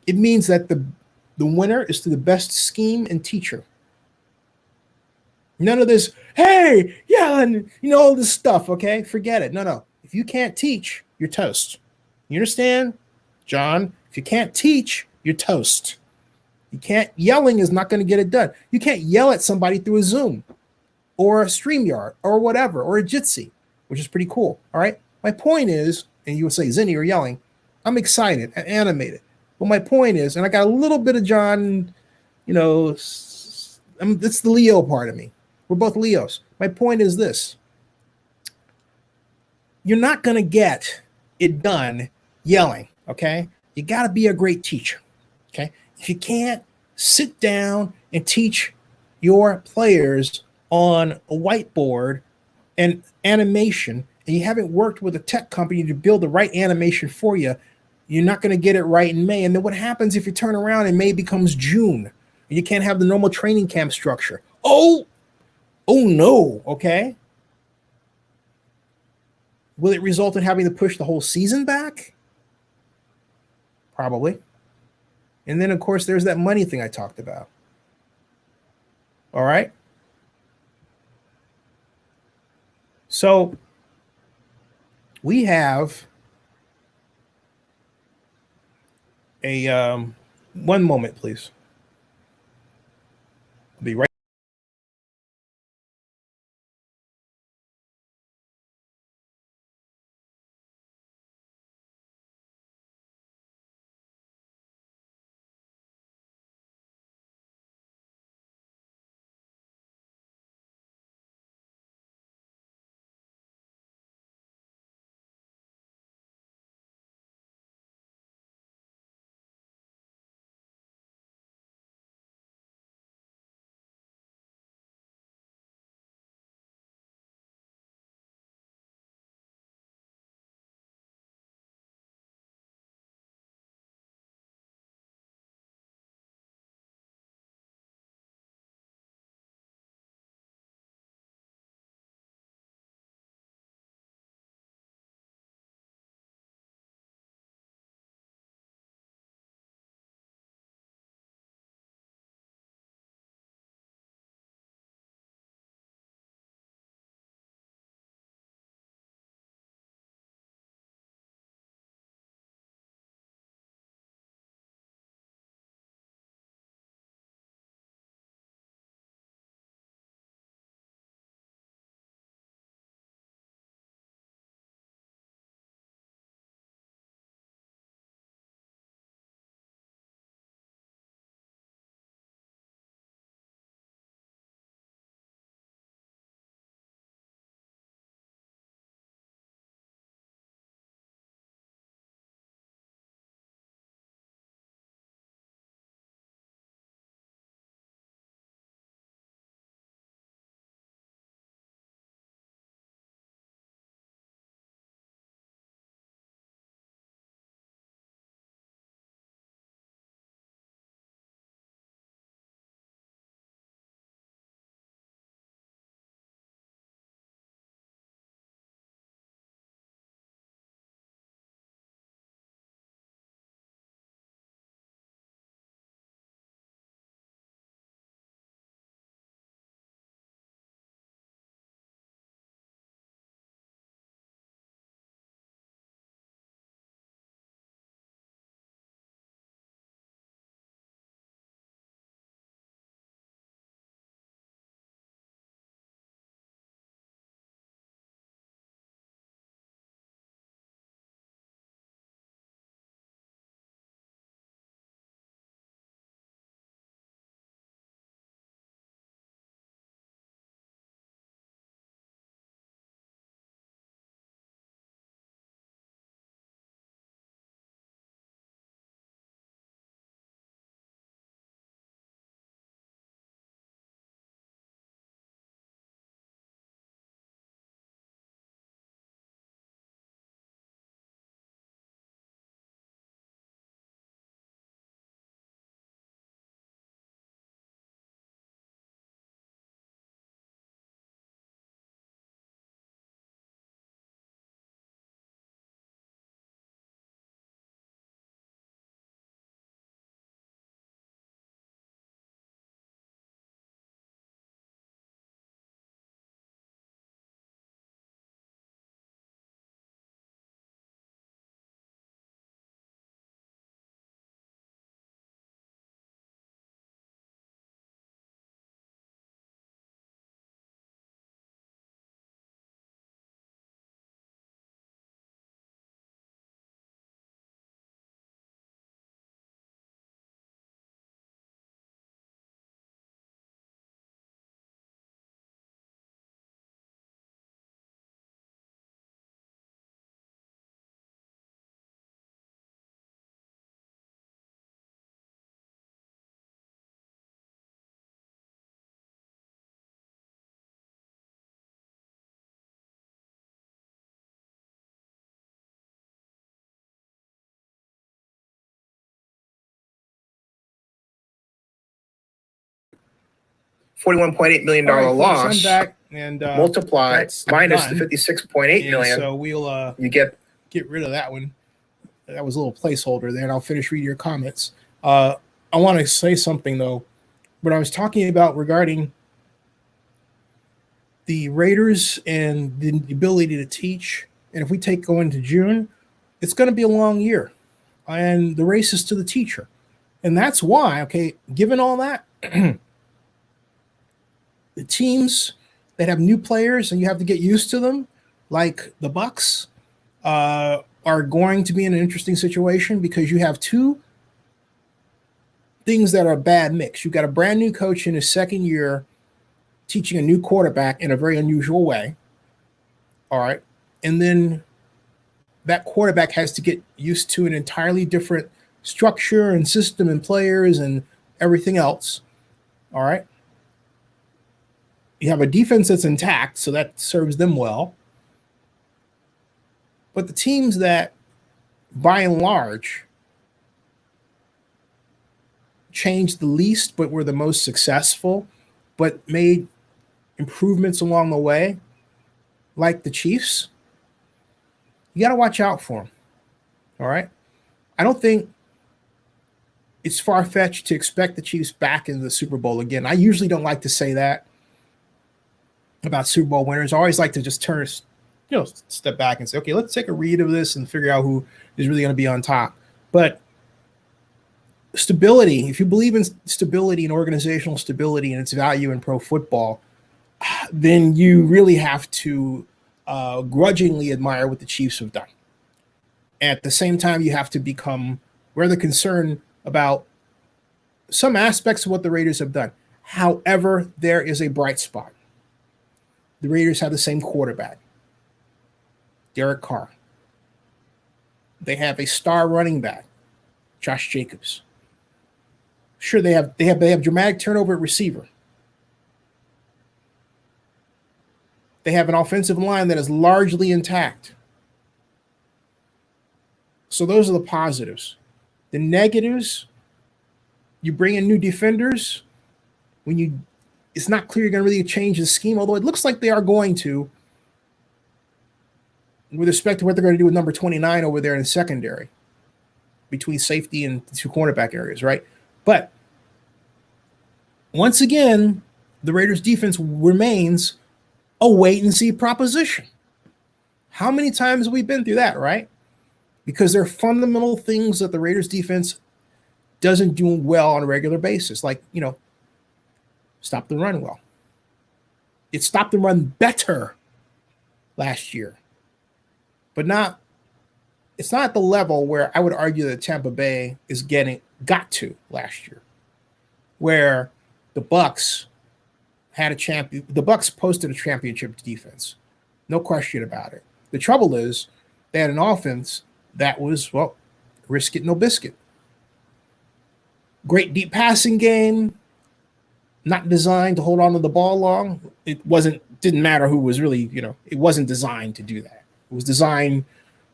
It means that the winner is to the best scheme and teacher. None of this, hey, yeah, and all this stuff, okay? Forget it. No. If you can't teach, you're toast. You understand, John? If you can't teach, you're toast. Yelling is not going to get it done. You can't yell at somebody through a Zoom or a StreamYard or whatever, or a Jitsi, which is pretty cool, all right? My point is, and you would say, Zinni, you're yelling. I'm excited and animated. But my point is, and I got a little bit of John, it's the Leo part of me. We're both Leos. My point is this: you're not going to get it done yelling, okay? You got to be a great teacher, okay? If you can't sit down and teach your players on a whiteboard and animation, and you haven't worked with a tech company to build the right animation for you, you're not going to get it right in May. And then what happens if you turn around and May becomes June? And you can't have the normal training camp structure. Oh no, okay? Will it result in having to push the whole season back? Probably. And then, of course, there's that money thing I talked about. All right. So we have a one moment, please. I'll be right. $41.8 million loss back and multiplied minus the $56.8 million. So we'll you get rid of that one. That was a little placeholder there, and I'll finish reading your comments. I want to say something though. What I was talking about regarding the Raiders and the ability to teach, and if we go into June, it's going to be a long year, and the race is to the teacher. And that's why, okay, given all that, the teams that have new players and you have to get used to them, like the Bucks, are going to be in an interesting situation because you have two things that are a bad mix. You've got a brand new coach in his second year teaching a new quarterback in a very unusual way. All right. And then that quarterback has to get used to an entirely different structure and system and players and everything else. All right. You have a defense that's intact, so that serves them well. But the teams that, by and large, changed the least but were the most successful, but made improvements along the way, like the Chiefs, you got to watch out for them. All right. I don't think it's far-fetched to expect the Chiefs back in the Super Bowl again. I usually don't like to say that about Super Bowl winners. I always like to just step back and say, okay, let's take a read of this and figure out who is really going to be on top. But stability, if you believe in stability and organizational stability and its value in pro football, then you really have to grudgingly admire what the Chiefs have done. At the same time, you have to become rather concerned about some aspects of what the Raiders have done. However, there is a bright spot. The Raiders have the same quarterback, Derek Carr. They have a star running back, Josh Jacobs. Sure, they have dramatic turnover at receiver. They have an offensive line that is largely intact. So those are the positives. The negatives, you bring in new defenders. It's not clear you're going to really change the scheme, although it looks like they are going to, with respect to what they're going to do with number 29 over there in the secondary, between safety and two cornerback areas, right? But once again, the Raiders' defense remains a wait-and-see proposition. How many times have we been through that, right? Because there are fundamental things that the Raiders' defense doesn't do well on a regular basis, like, stop the run well. It stopped the run better last year, but it's not at the level where I would argue that Tampa Bay got to last year, where the Bucks posted a championship defense. No question about it. The trouble is they had an offense that was, risk it, no biscuit. Great deep passing game, not designed to hold on to the ball long. Didn't matter who was really, it wasn't designed to do that. It was designed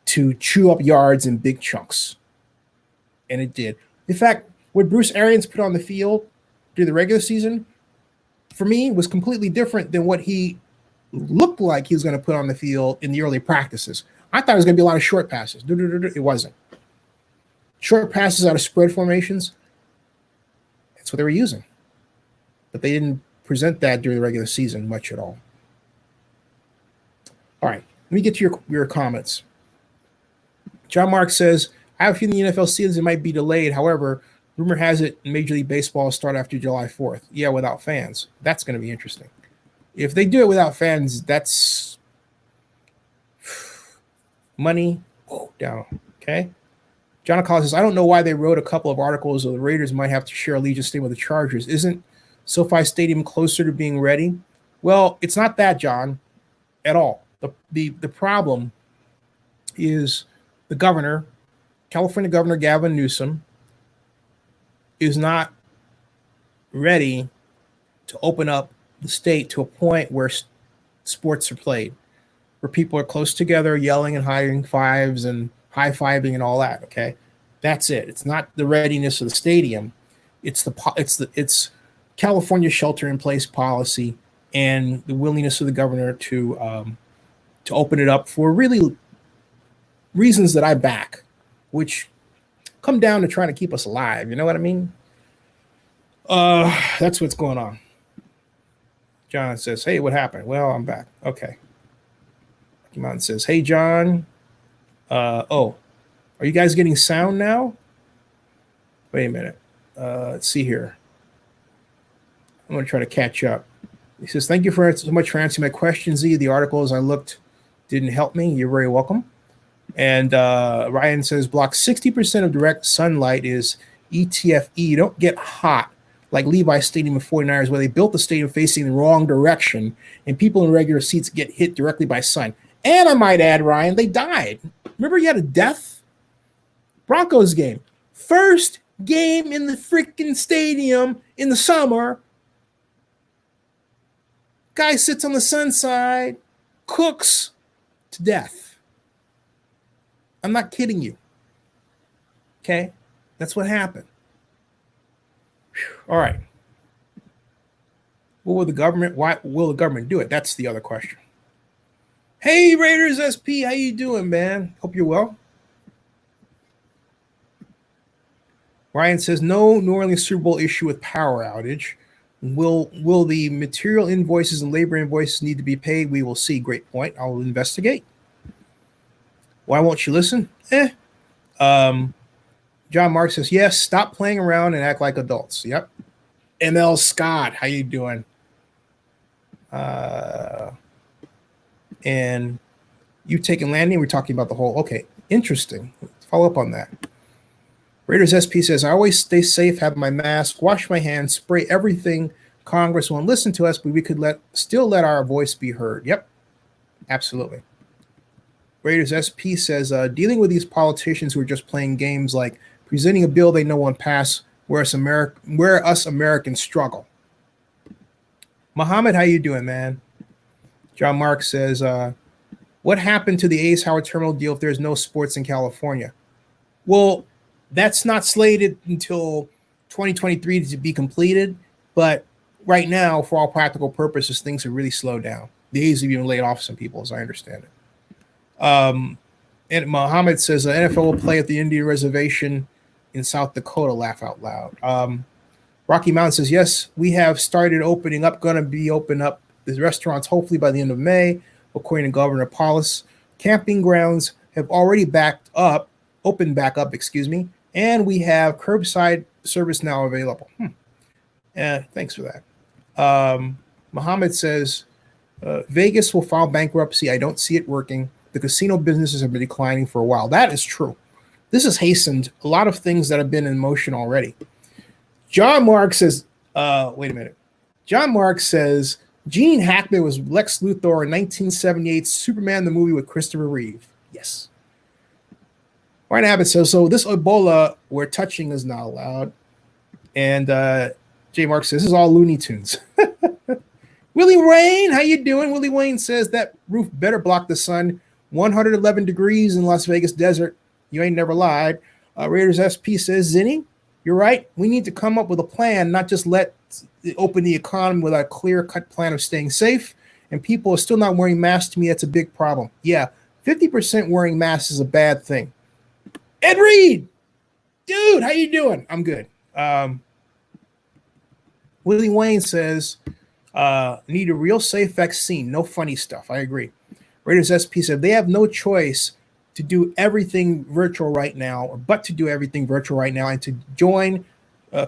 to chew up yards in big chunks. And it did. In fact, what Bruce Arians put on the field during the regular season, for me, was completely different than what he looked like he was going to put on the field in the early practices. I thought it was going to be a lot of short passes. It wasn't. Short passes out of spread formations, that's what they were using. But they didn't present that during the regular season much at all. All right, let me get to your comments. John Mark says, I have a feeling the NFL season might be delayed. However, rumor has it Major League Baseball will start after July 4th. Yeah, without fans. That's going to be interesting. If they do it without fans, that's money down. Okay. John Collins says, I don't know why they wrote a couple of articles of the Raiders might have to share Allegiant Stadium with the Chargers. Isn't SoFi Stadium closer to being ready? Well, it's not that, John, at all. The problem is the governor, California Governor Gavin Newsom, is not ready to open up the state to a point where sports are played, where people are close together, yelling and hiding fives and high-fiving and all that, okay? That's it. It's not the readiness of the stadium. It's California shelter-in-place policy and the willingness of the governor to open it up for really reasons that I back, which come down to trying to keep us alive. You know what I mean? That's what's going on. John says, "Hey, what happened?" Well, I'm back. Okay. Rocky Mountain says, "Hey, John. Are you guys getting sound now? Wait a minute. Let's see here. I'm going to try to catch up." He says, "Thank you so much for answering my question, Z. The articles I looked didn't help me. You're very welcome." And Ryan says, "Block 60% of direct sunlight is ETFE. You don't get hot like Levi's Stadium of 49ers, where they built the stadium facing the wrong direction, and people in regular seats get hit directly by sun. And I might add, Ryan, they died. Remember you had a death? Broncos game. First game in the freaking stadium in the summer. Guy sits on the sun side, cooks to death. I'm not kidding you. Okay? That's what happened. All right. Why will the government do it? That's the other question. Hey, Raiders SP, how you doing, man? Hope you're well. Ryan says, no New Orleans Super Bowl issue with power outage. Will the material invoices and labor invoices need to be paid? We will see. Great point. I'll investigate. Why won't you listen? John Mark says, yes, stop playing around and act like adults. Yep. ML Scott, how you doing? And you taking landing, we're talking about the whole, okay, interesting. Let's follow up on that. Raiders SP says, I always stay safe, have my mask, wash my hands, spray everything. Congress won't listen to us, but we could still let our voice be heard. Yep, absolutely. Raiders SP says, dealing with these politicians who are just playing games like presenting a bill they know won't pass, where us Americans struggle. Mohammed, how you doing, man? John Mark says, what happened to the Ace Howard Terminal deal if there's no sports in California? Well, that's not slated until 2023 to be completed, but right now, for all practical purposes, things have really slowed down. The A's have even laid off some people, as I understand it. And Mohammed says the NFL will play at the Indian Reservation in South Dakota. Laugh out loud. Rocky Mountain says, yes, we have started opening up, going to be open up the restaurants hopefully by the end of May, according to Governor Paulus. Camping grounds have already opened back up, and we have curbside service now available. Thanks for that. Mohammed says, Vegas will file bankruptcy. I don't see it working. The casino businesses have been declining for a while. That is true. This has hastened a lot of things that have been in motion already. John Mark says, wait a minute. John Mark says, Gene Hackman was Lex Luthor in 1978 Superman the movie with Christopher Reeve. Yes. Ryan Abbott says, so this Ebola where touching is not allowed. And J. Mark says, this is all Looney Tunes. Willie Wayne, how you doing? Willie Wayne says that roof better block the sun. 111 degrees in Las Vegas desert. You ain't never lied. Raiders SP says, Zinni, you're right. We need to come up with a plan, not just let it open the economy without a clear-cut plan of staying safe. And people are still not wearing masks. To me, that's a big problem. Yeah, 50% wearing masks is a bad thing. Ed Reed, dude, how you doing? I'm good. Willie Wayne says, need a real safe vaccine. No funny stuff. I agree. Raiders SP said they have no choice to do everything virtual right now, and to join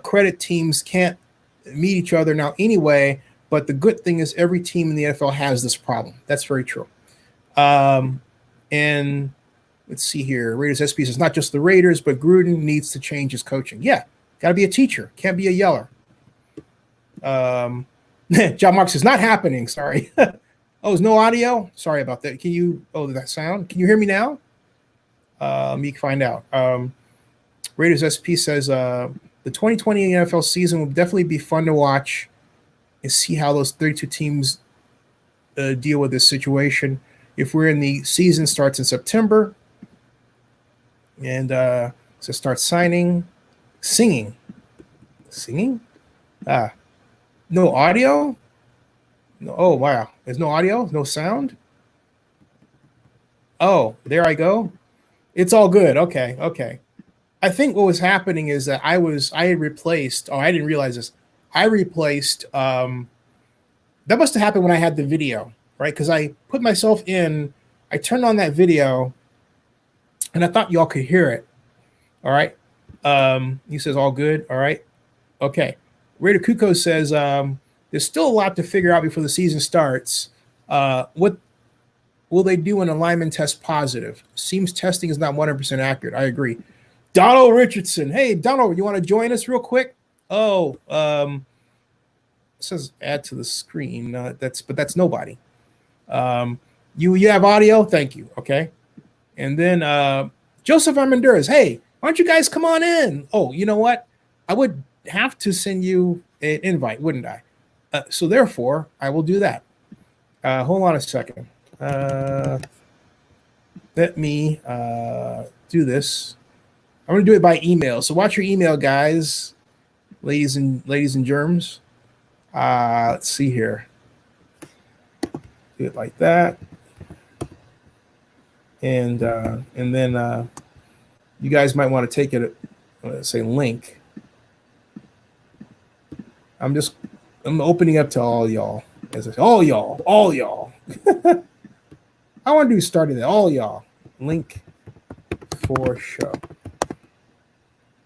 credit teams can't meet each other now anyway. But the good thing is every team in the NFL has this problem. That's very true. And let's see here. Raiders SP says not just the Raiders, but Gruden needs to change his coaching. Yeah, got to be a teacher. Can't be a yeller. John Mark says not happening. Sorry. Oh, there's no audio? Sorry about that. That sound? Can you hear me now? Let me find out. Raiders SP says the 2020 NFL season will definitely be fun to watch and see how those 32 teams deal with this situation. If we're in the season starts in September and so start singing. No audio? No, oh, wow. There's no audio? No sound? Oh, there I go. It's all good. Okay, okay. I think what was happening is that I had replaced, oh, I didn't realize this. I replaced, that must have happened when I had the video, right? Because I put myself in, I turned on that video and I thought y'all could hear it. All right. He says, all good. All right. Okay. Raider Kuko says, there's still a lot to figure out before the season starts. What will they do when a lineman tests positive? Seems testing is not 100% accurate. I agree. Donald Richardson. Hey, Donald, you want to join us real quick? Oh, it says add to the screen. That's nobody. You have audio? Thank you. Okay. And then Joseph Armendariz. Hey, why don't you guys come on in? Oh, you know what? I would have to send you an invite, wouldn't I? So therefore, I will do that. Hold on a second. Let me do this. I'm going to do it by email. So watch your email, guys, ladies and germs. Let's see here. Do it like that. And then you guys might want to take it, say link. I'm opening up to all y'all. All y'all. I want to do starting that. All y'all. Link for show.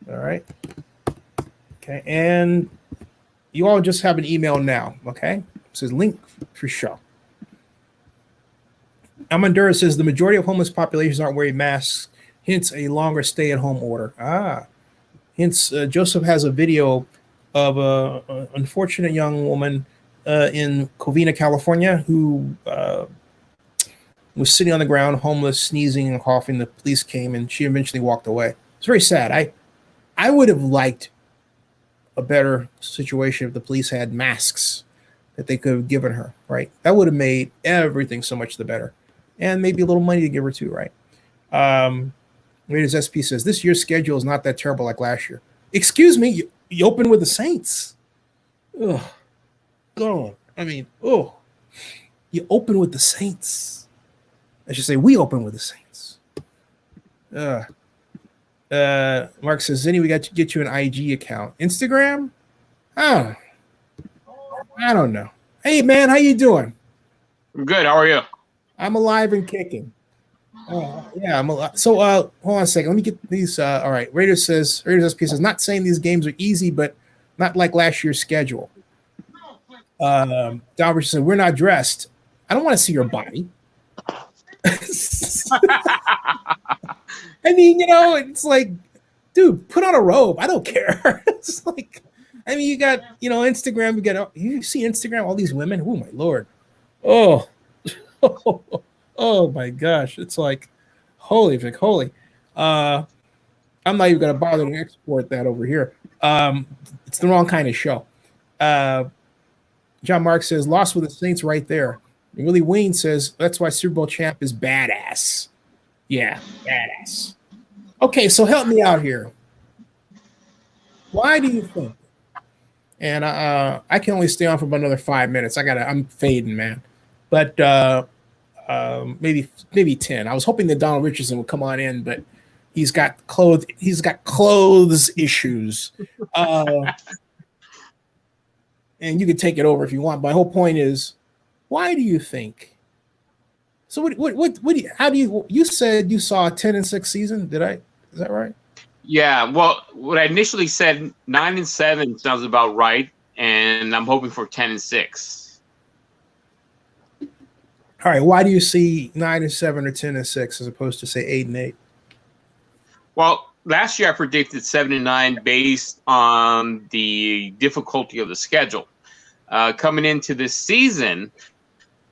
All right. Okay. And you all just have an email now. Okay. It says link for show. Amandura says the majority of homeless populations aren't wearing masks, hence a longer stay-at-home order. Hence Joseph has a video of an unfortunate young woman in Covina, California, who was sitting on the ground, homeless, sneezing and coughing. The police came, and she eventually walked away. It's very sad. I would have liked a better situation if the police had masks that they could have given her, right? That would have made everything so much the better. And maybe a little money to give her too, right? Raiders SP says, this year's schedule is not that terrible like last year. Excuse me, you open with the Saints. Ugh. God. I mean, you open with the Saints. I should say we open with the Saints. Mark says, Zinni, we got to get you an IG account. Instagram? Oh, I don't know. Hey, man, how you doing? I'm good. How are you? I'm alive and kicking. Yeah, I'm alive. So, hold on a second. Let me get these. All right. Raiders SP says, not saying these games are easy, but not like last year's schedule. Dalbert said, we're not dressed. I don't want to see your body. I mean, it's like, dude, put on a robe. I don't care. It's like, I mean, you got, Instagram. You see Instagram, all these women. Oh, my Lord. Oh. Oh my gosh, it's like holy. I'm not even gonna bother to export that over here. It's the wrong kind of show. John Mark says lost with the Saints right there. And Willie Wayne says that's why Super Bowl champ is badass. Yeah, badass. Okay, so help me out here. Why do you think? And I can only stay on for about another 5 minutes. I'm fading, man. But maybe 10. I was hoping that Donald Richardson would come on in, but he's got clothes issues. And you can take it over if you want. My whole point is, why do you think? So you said you saw a 10-6 season? Is that right? Yeah. Well, what I initially said 9-7 sounds about right, and I'm hoping for 10-6. All right. Why do you see 9-7 or 10-6 as opposed to say 8-8? Well, last year I predicted 7-9 based on the difficulty of the schedule. Coming into this season,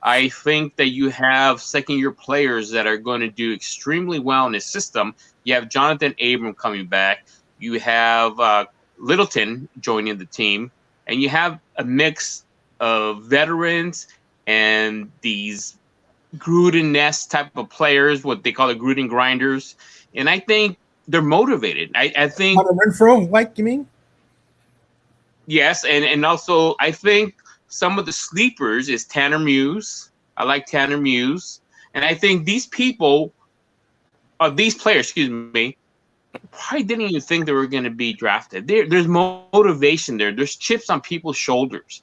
I think that you have second-year players that are going to do extremely well in this system. You have Jonathan Abram coming back. You have Littleton joining the team, and you have a mix of veterans and these Gruden nest type of players, what they call the Gruden grinders. And I think they're motivated. I think Hunter Renfrow, you mean? Yes, and also I think some of the sleepers is Tanner Muse. I like Tanner Muse, and I think these people, these players, excuse me, probably didn't even think they were going to be drafted. There's motivation there. There's chips on people's shoulders.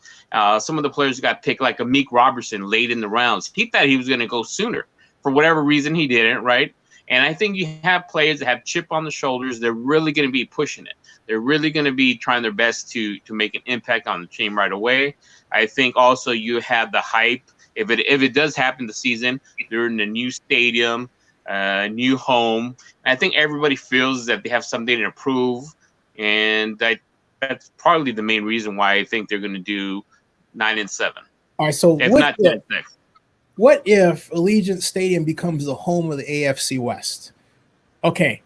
Some of the players got picked, like a Meek Robertson, late in the rounds. He thought he was going to go sooner. For whatever reason, he didn't, right? And I think you have players that have chip on the shoulders. They're really going to be pushing it. They're really going to be trying their best to make an impact on the team right away. I think also you have the hype. If it does happen this season, they're in a new stadium, new home. I think everybody feels that they have something to prove, and that's probably the main reason why I think they're going to do 9-7. All right, so If not 10-6. What if Allegiant Stadium becomes the home of the AFC West? Okay,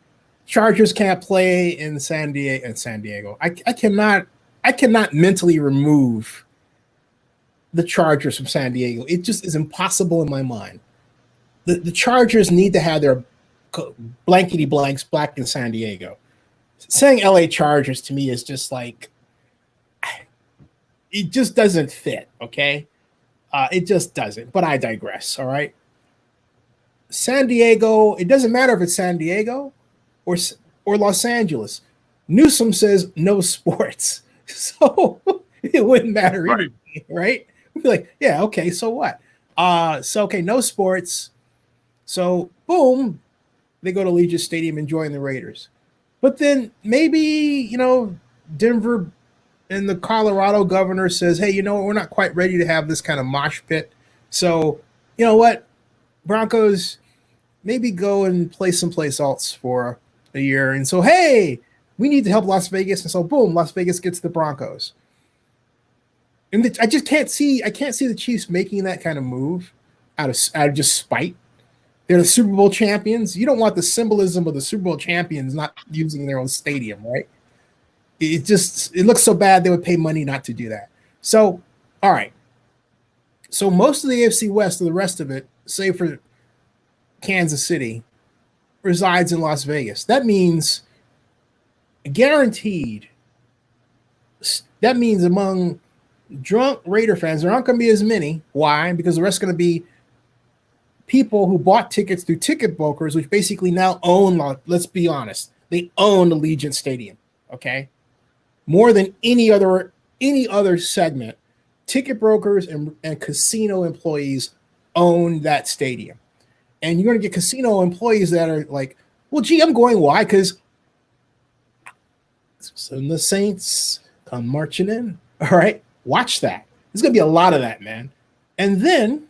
Chargers can't play in San Diego. I cannot mentally remove the Chargers from San Diego. It just is impossible in my mind. The Chargers need to have their blankety blanks black in San Diego. Saying LA Chargers to me is just like, it just doesn't fit, okay? It just doesn't, but I digress, all right? San Diego, it doesn't matter if it's San Diego or Los Angeles. Newsom says no sports, so it wouldn't matter either, right? We'd be like, yeah, okay, so what? Okay, no sports. So, boom, they go to Allegiant Stadium and join the Raiders. But then maybe, Denver and the Colorado governor says, hey, we're not quite ready to have this kind of mosh pit. So, you know what? Broncos, maybe go and play someplace else for a year. And so, hey, we need to help Las Vegas. And so, boom, Las Vegas gets the Broncos. And I just can't see the Chiefs making that kind of move out of just spite. They're the Super Bowl champions. You don't want the symbolism of the Super Bowl champions not using their own stadium, right? It looks so bad they would pay money not to do that. So, all right. So most of the AFC West, or the rest of it, save for Kansas City, resides in Las Vegas. That means guaranteed. That means among drunk Raider fans, there aren't going to be as many. Why? Because the rest are going to be people who bought tickets through ticket brokers, which basically now own, let's be honest, they own Allegiant Stadium, okay? More than any other segment, ticket brokers and casino employees own that stadium. And you're going to get casino employees that are like, well, gee, I'm going. Why? Because the Saints come marching in. All right, watch that. There's going to be a lot of that, man. And then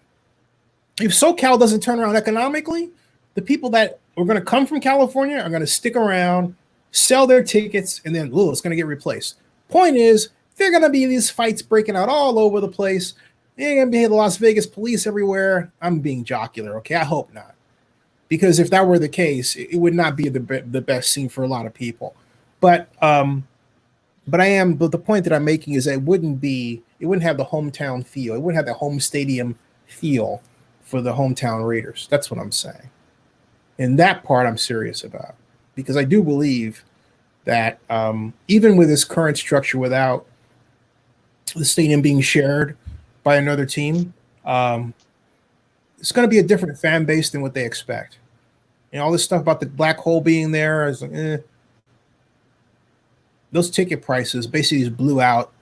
if SoCal doesn't turn around economically, the people that are going to come from California are going to stick around, sell their tickets, and then, it's going to get replaced. Point is, there are going to be these fights breaking out all over the place. They're going to be the Las Vegas police everywhere. I'm being jocular, okay? I hope not. Because if that were the case, it would not be the best scene for a lot of people. But the point that I'm making is that it wouldn't have the hometown feel. It wouldn't have the home stadium feel for the hometown Raiders. That's what I'm saying. And that part I'm serious about. Because I do believe that even with this current structure, without the stadium being shared by another team, it's going to be a different fan base than what they expect. All this stuff about the black hole being there is like, those ticket prices basically just blew out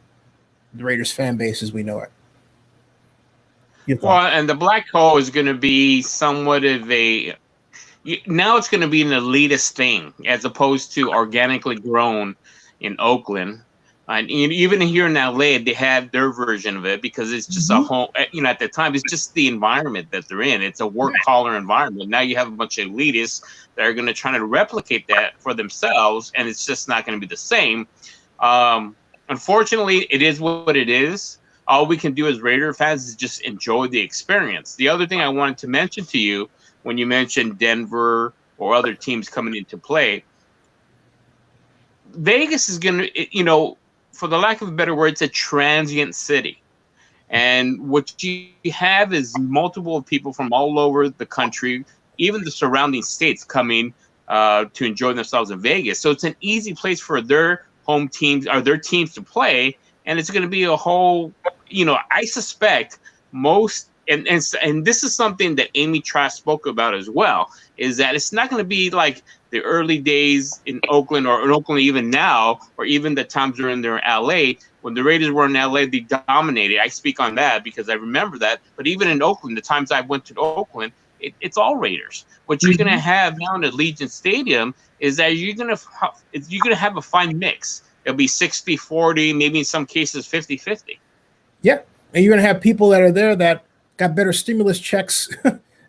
the Raiders fan base as we know it. Well, and the black hole is going to be somewhat of now it's going to be an elitist thing as opposed to organically grown in Oakland. And even here in LA, they have their version of it because it's just a home, at the time, it's just the environment that they're in. It's a work collar environment. Now you have a bunch of elitists that are going to try to replicate that for themselves, and it's just not going to be the same. Unfortunately, it is what it is. All we can do as Raider fans is just enjoy the experience. The other thing I wanted to mention to you when you mentioned Denver or other teams coming into play, Vegas is going to, for the lack of a better word, it's a transient city. And what you have is multiple people from all over the country, even the surrounding states coming to enjoy themselves in Vegas. So it's an easy place for their home teams or their teams to play. and it's going to be a whole. I suspect most, and this is something that Amy Trask spoke about as well, is that it's not going to be like the early days in Oakland, or in Oakland even now, or even the times when they're in LA. When the Raiders were in LA, they dominated. I speak on that because I remember that. But even in Oakland, the times I went to Oakland, it's all Raiders. What you're going to have now in Allegiant Stadium is that you're going to have a fine mix. It'll be 60-40, maybe in some cases 50-50. Yeah, and you're going to have people that are there that got better stimulus checks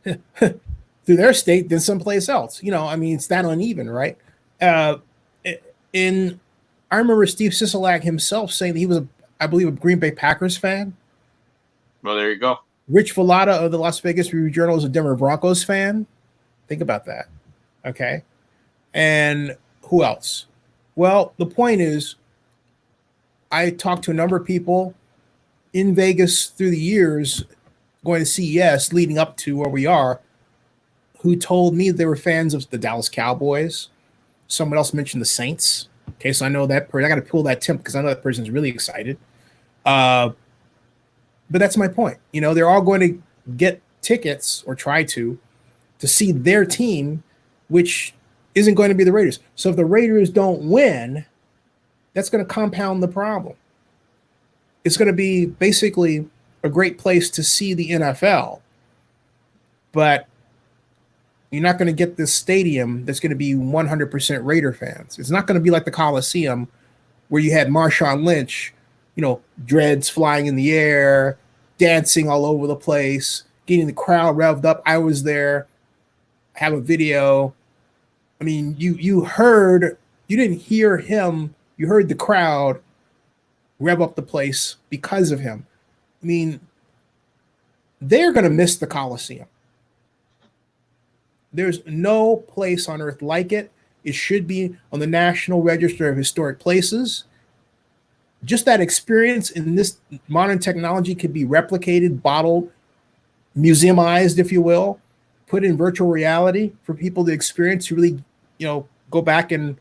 through their state than someplace else. I mean, it's that uneven, right? I remember Steve Sisolak himself saying that he was, I believe, a Green Bay Packers fan. Well, there you go. Rich Villada of the Las Vegas Review-Journal is a Denver Broncos fan. Think about that. Okay. And who else? Well, the point is, I talked to a number of people in Vegas through the years going to CES leading up to where we are, who told me they were fans of the Dallas Cowboys. Someone else mentioned the Saints. Okay, so I know that person. I got to pull that temp because I know that person's really excited. But that's my point. They're all going to get tickets or try to see their team, which isn't going to be the Raiders. So if the Raiders don't win, that's going to compound the problem. It's going to be basically a great place to see the NFL, but you're not going to get this stadium that's going to be 100% Raider fans. It's not going to be like the Coliseum where you had Marshawn Lynch, dreads flying in the air, dancing all over the place, getting the crowd revved up. I was there, have a video. I mean, you didn't hear him, you heard the crowd rev up the place because of him. I mean, they're going to miss the Coliseum. There's no place on earth like it. It should be on the National Register of Historic Places. Just that experience in this modern technology could be replicated, bottled, museumized, if you will, put in virtual reality for people to experience, to really, go back and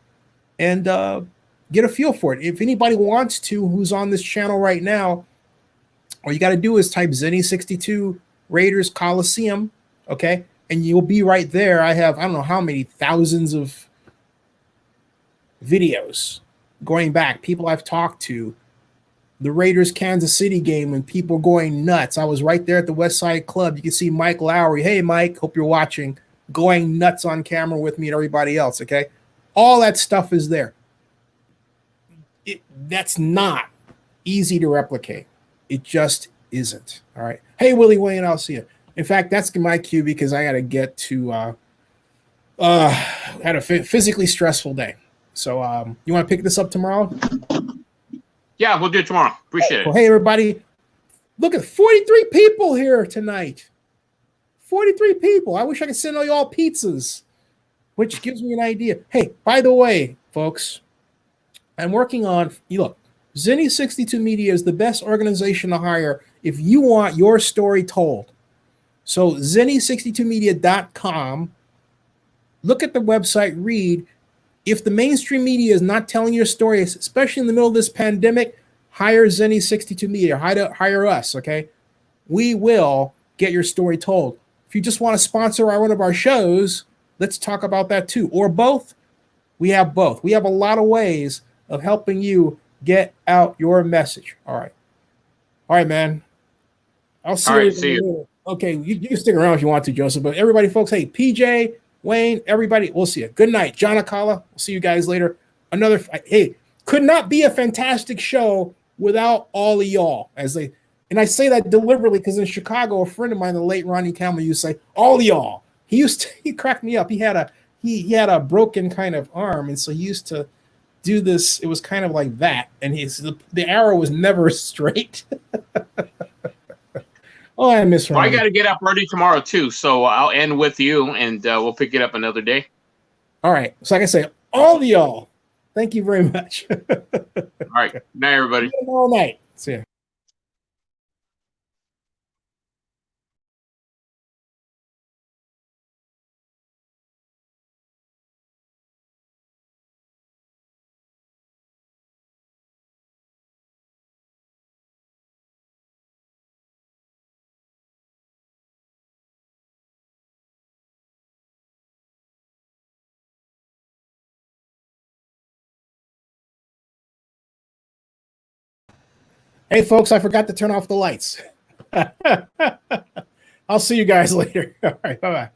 get a feel for it. If anybody wants to, who's on this channel right now, all you got to do is type Zenny62 Raiders Coliseum, okay? And you'll be right there. I don't know how many thousands of videos going back, people I've talked to, the Raiders Kansas City game and people going nuts. I was right there at the West Side Club. You can see Mike Lowry. Hey, Mike, hope you're watching, going nuts on camera with me and everybody else, okay? All that stuff is there. That's not easy to replicate. It just isn't. All right. Hey, Willie Wayne, I'll see you. In fact, that's my cue because I got to get to had a physically stressful day. So you want to pick this up tomorrow? Yeah, we'll do it tomorrow. Appreciate it. Well, hey, everybody. Look at 43 people here tonight. 43 people. I wish I could send all y'all pizzas, which gives me an idea. Hey, by the way, folks, I'm working on, look, Zenny62 Media is the best organization to hire if you want your story told. So Zenny62media.com, look at the website, read. If the mainstream media is not telling your story, especially in the middle of this pandemic, hire Zenny62 Media, hire us, okay? We will get your story told. If you just want to sponsor one of our shows, let's talk about that too. Or both. We have both. We have a lot of ways of helping you get out your message. All right. All right, man. I'll see you. See you. Okay, you can stick around if you want to, Joseph. But everybody, folks, hey, PJ, Wayne, everybody, we'll see you. Good night. John Akala, we'll see you guys later. Hey, could not be a fantastic show without all of y'all. And I say that deliberately because in Chicago, a friend of mine, the late Ronnie Campbell, used to say, all of y'all. He cracked me up. He had a broken kind of arm, and so he used to do this. It was kind of like that, and the arrow was never straight. Oh, I miss Ronnie. Well, I got to get up early tomorrow too, so I'll end with you, and we'll pick it up another day. All right. So like I say, all of y'all, thank you very much. All right. Good night, everybody. All night. See ya. Hey, folks, I forgot to turn off the lights. I'll see you guys later. All right, bye-bye.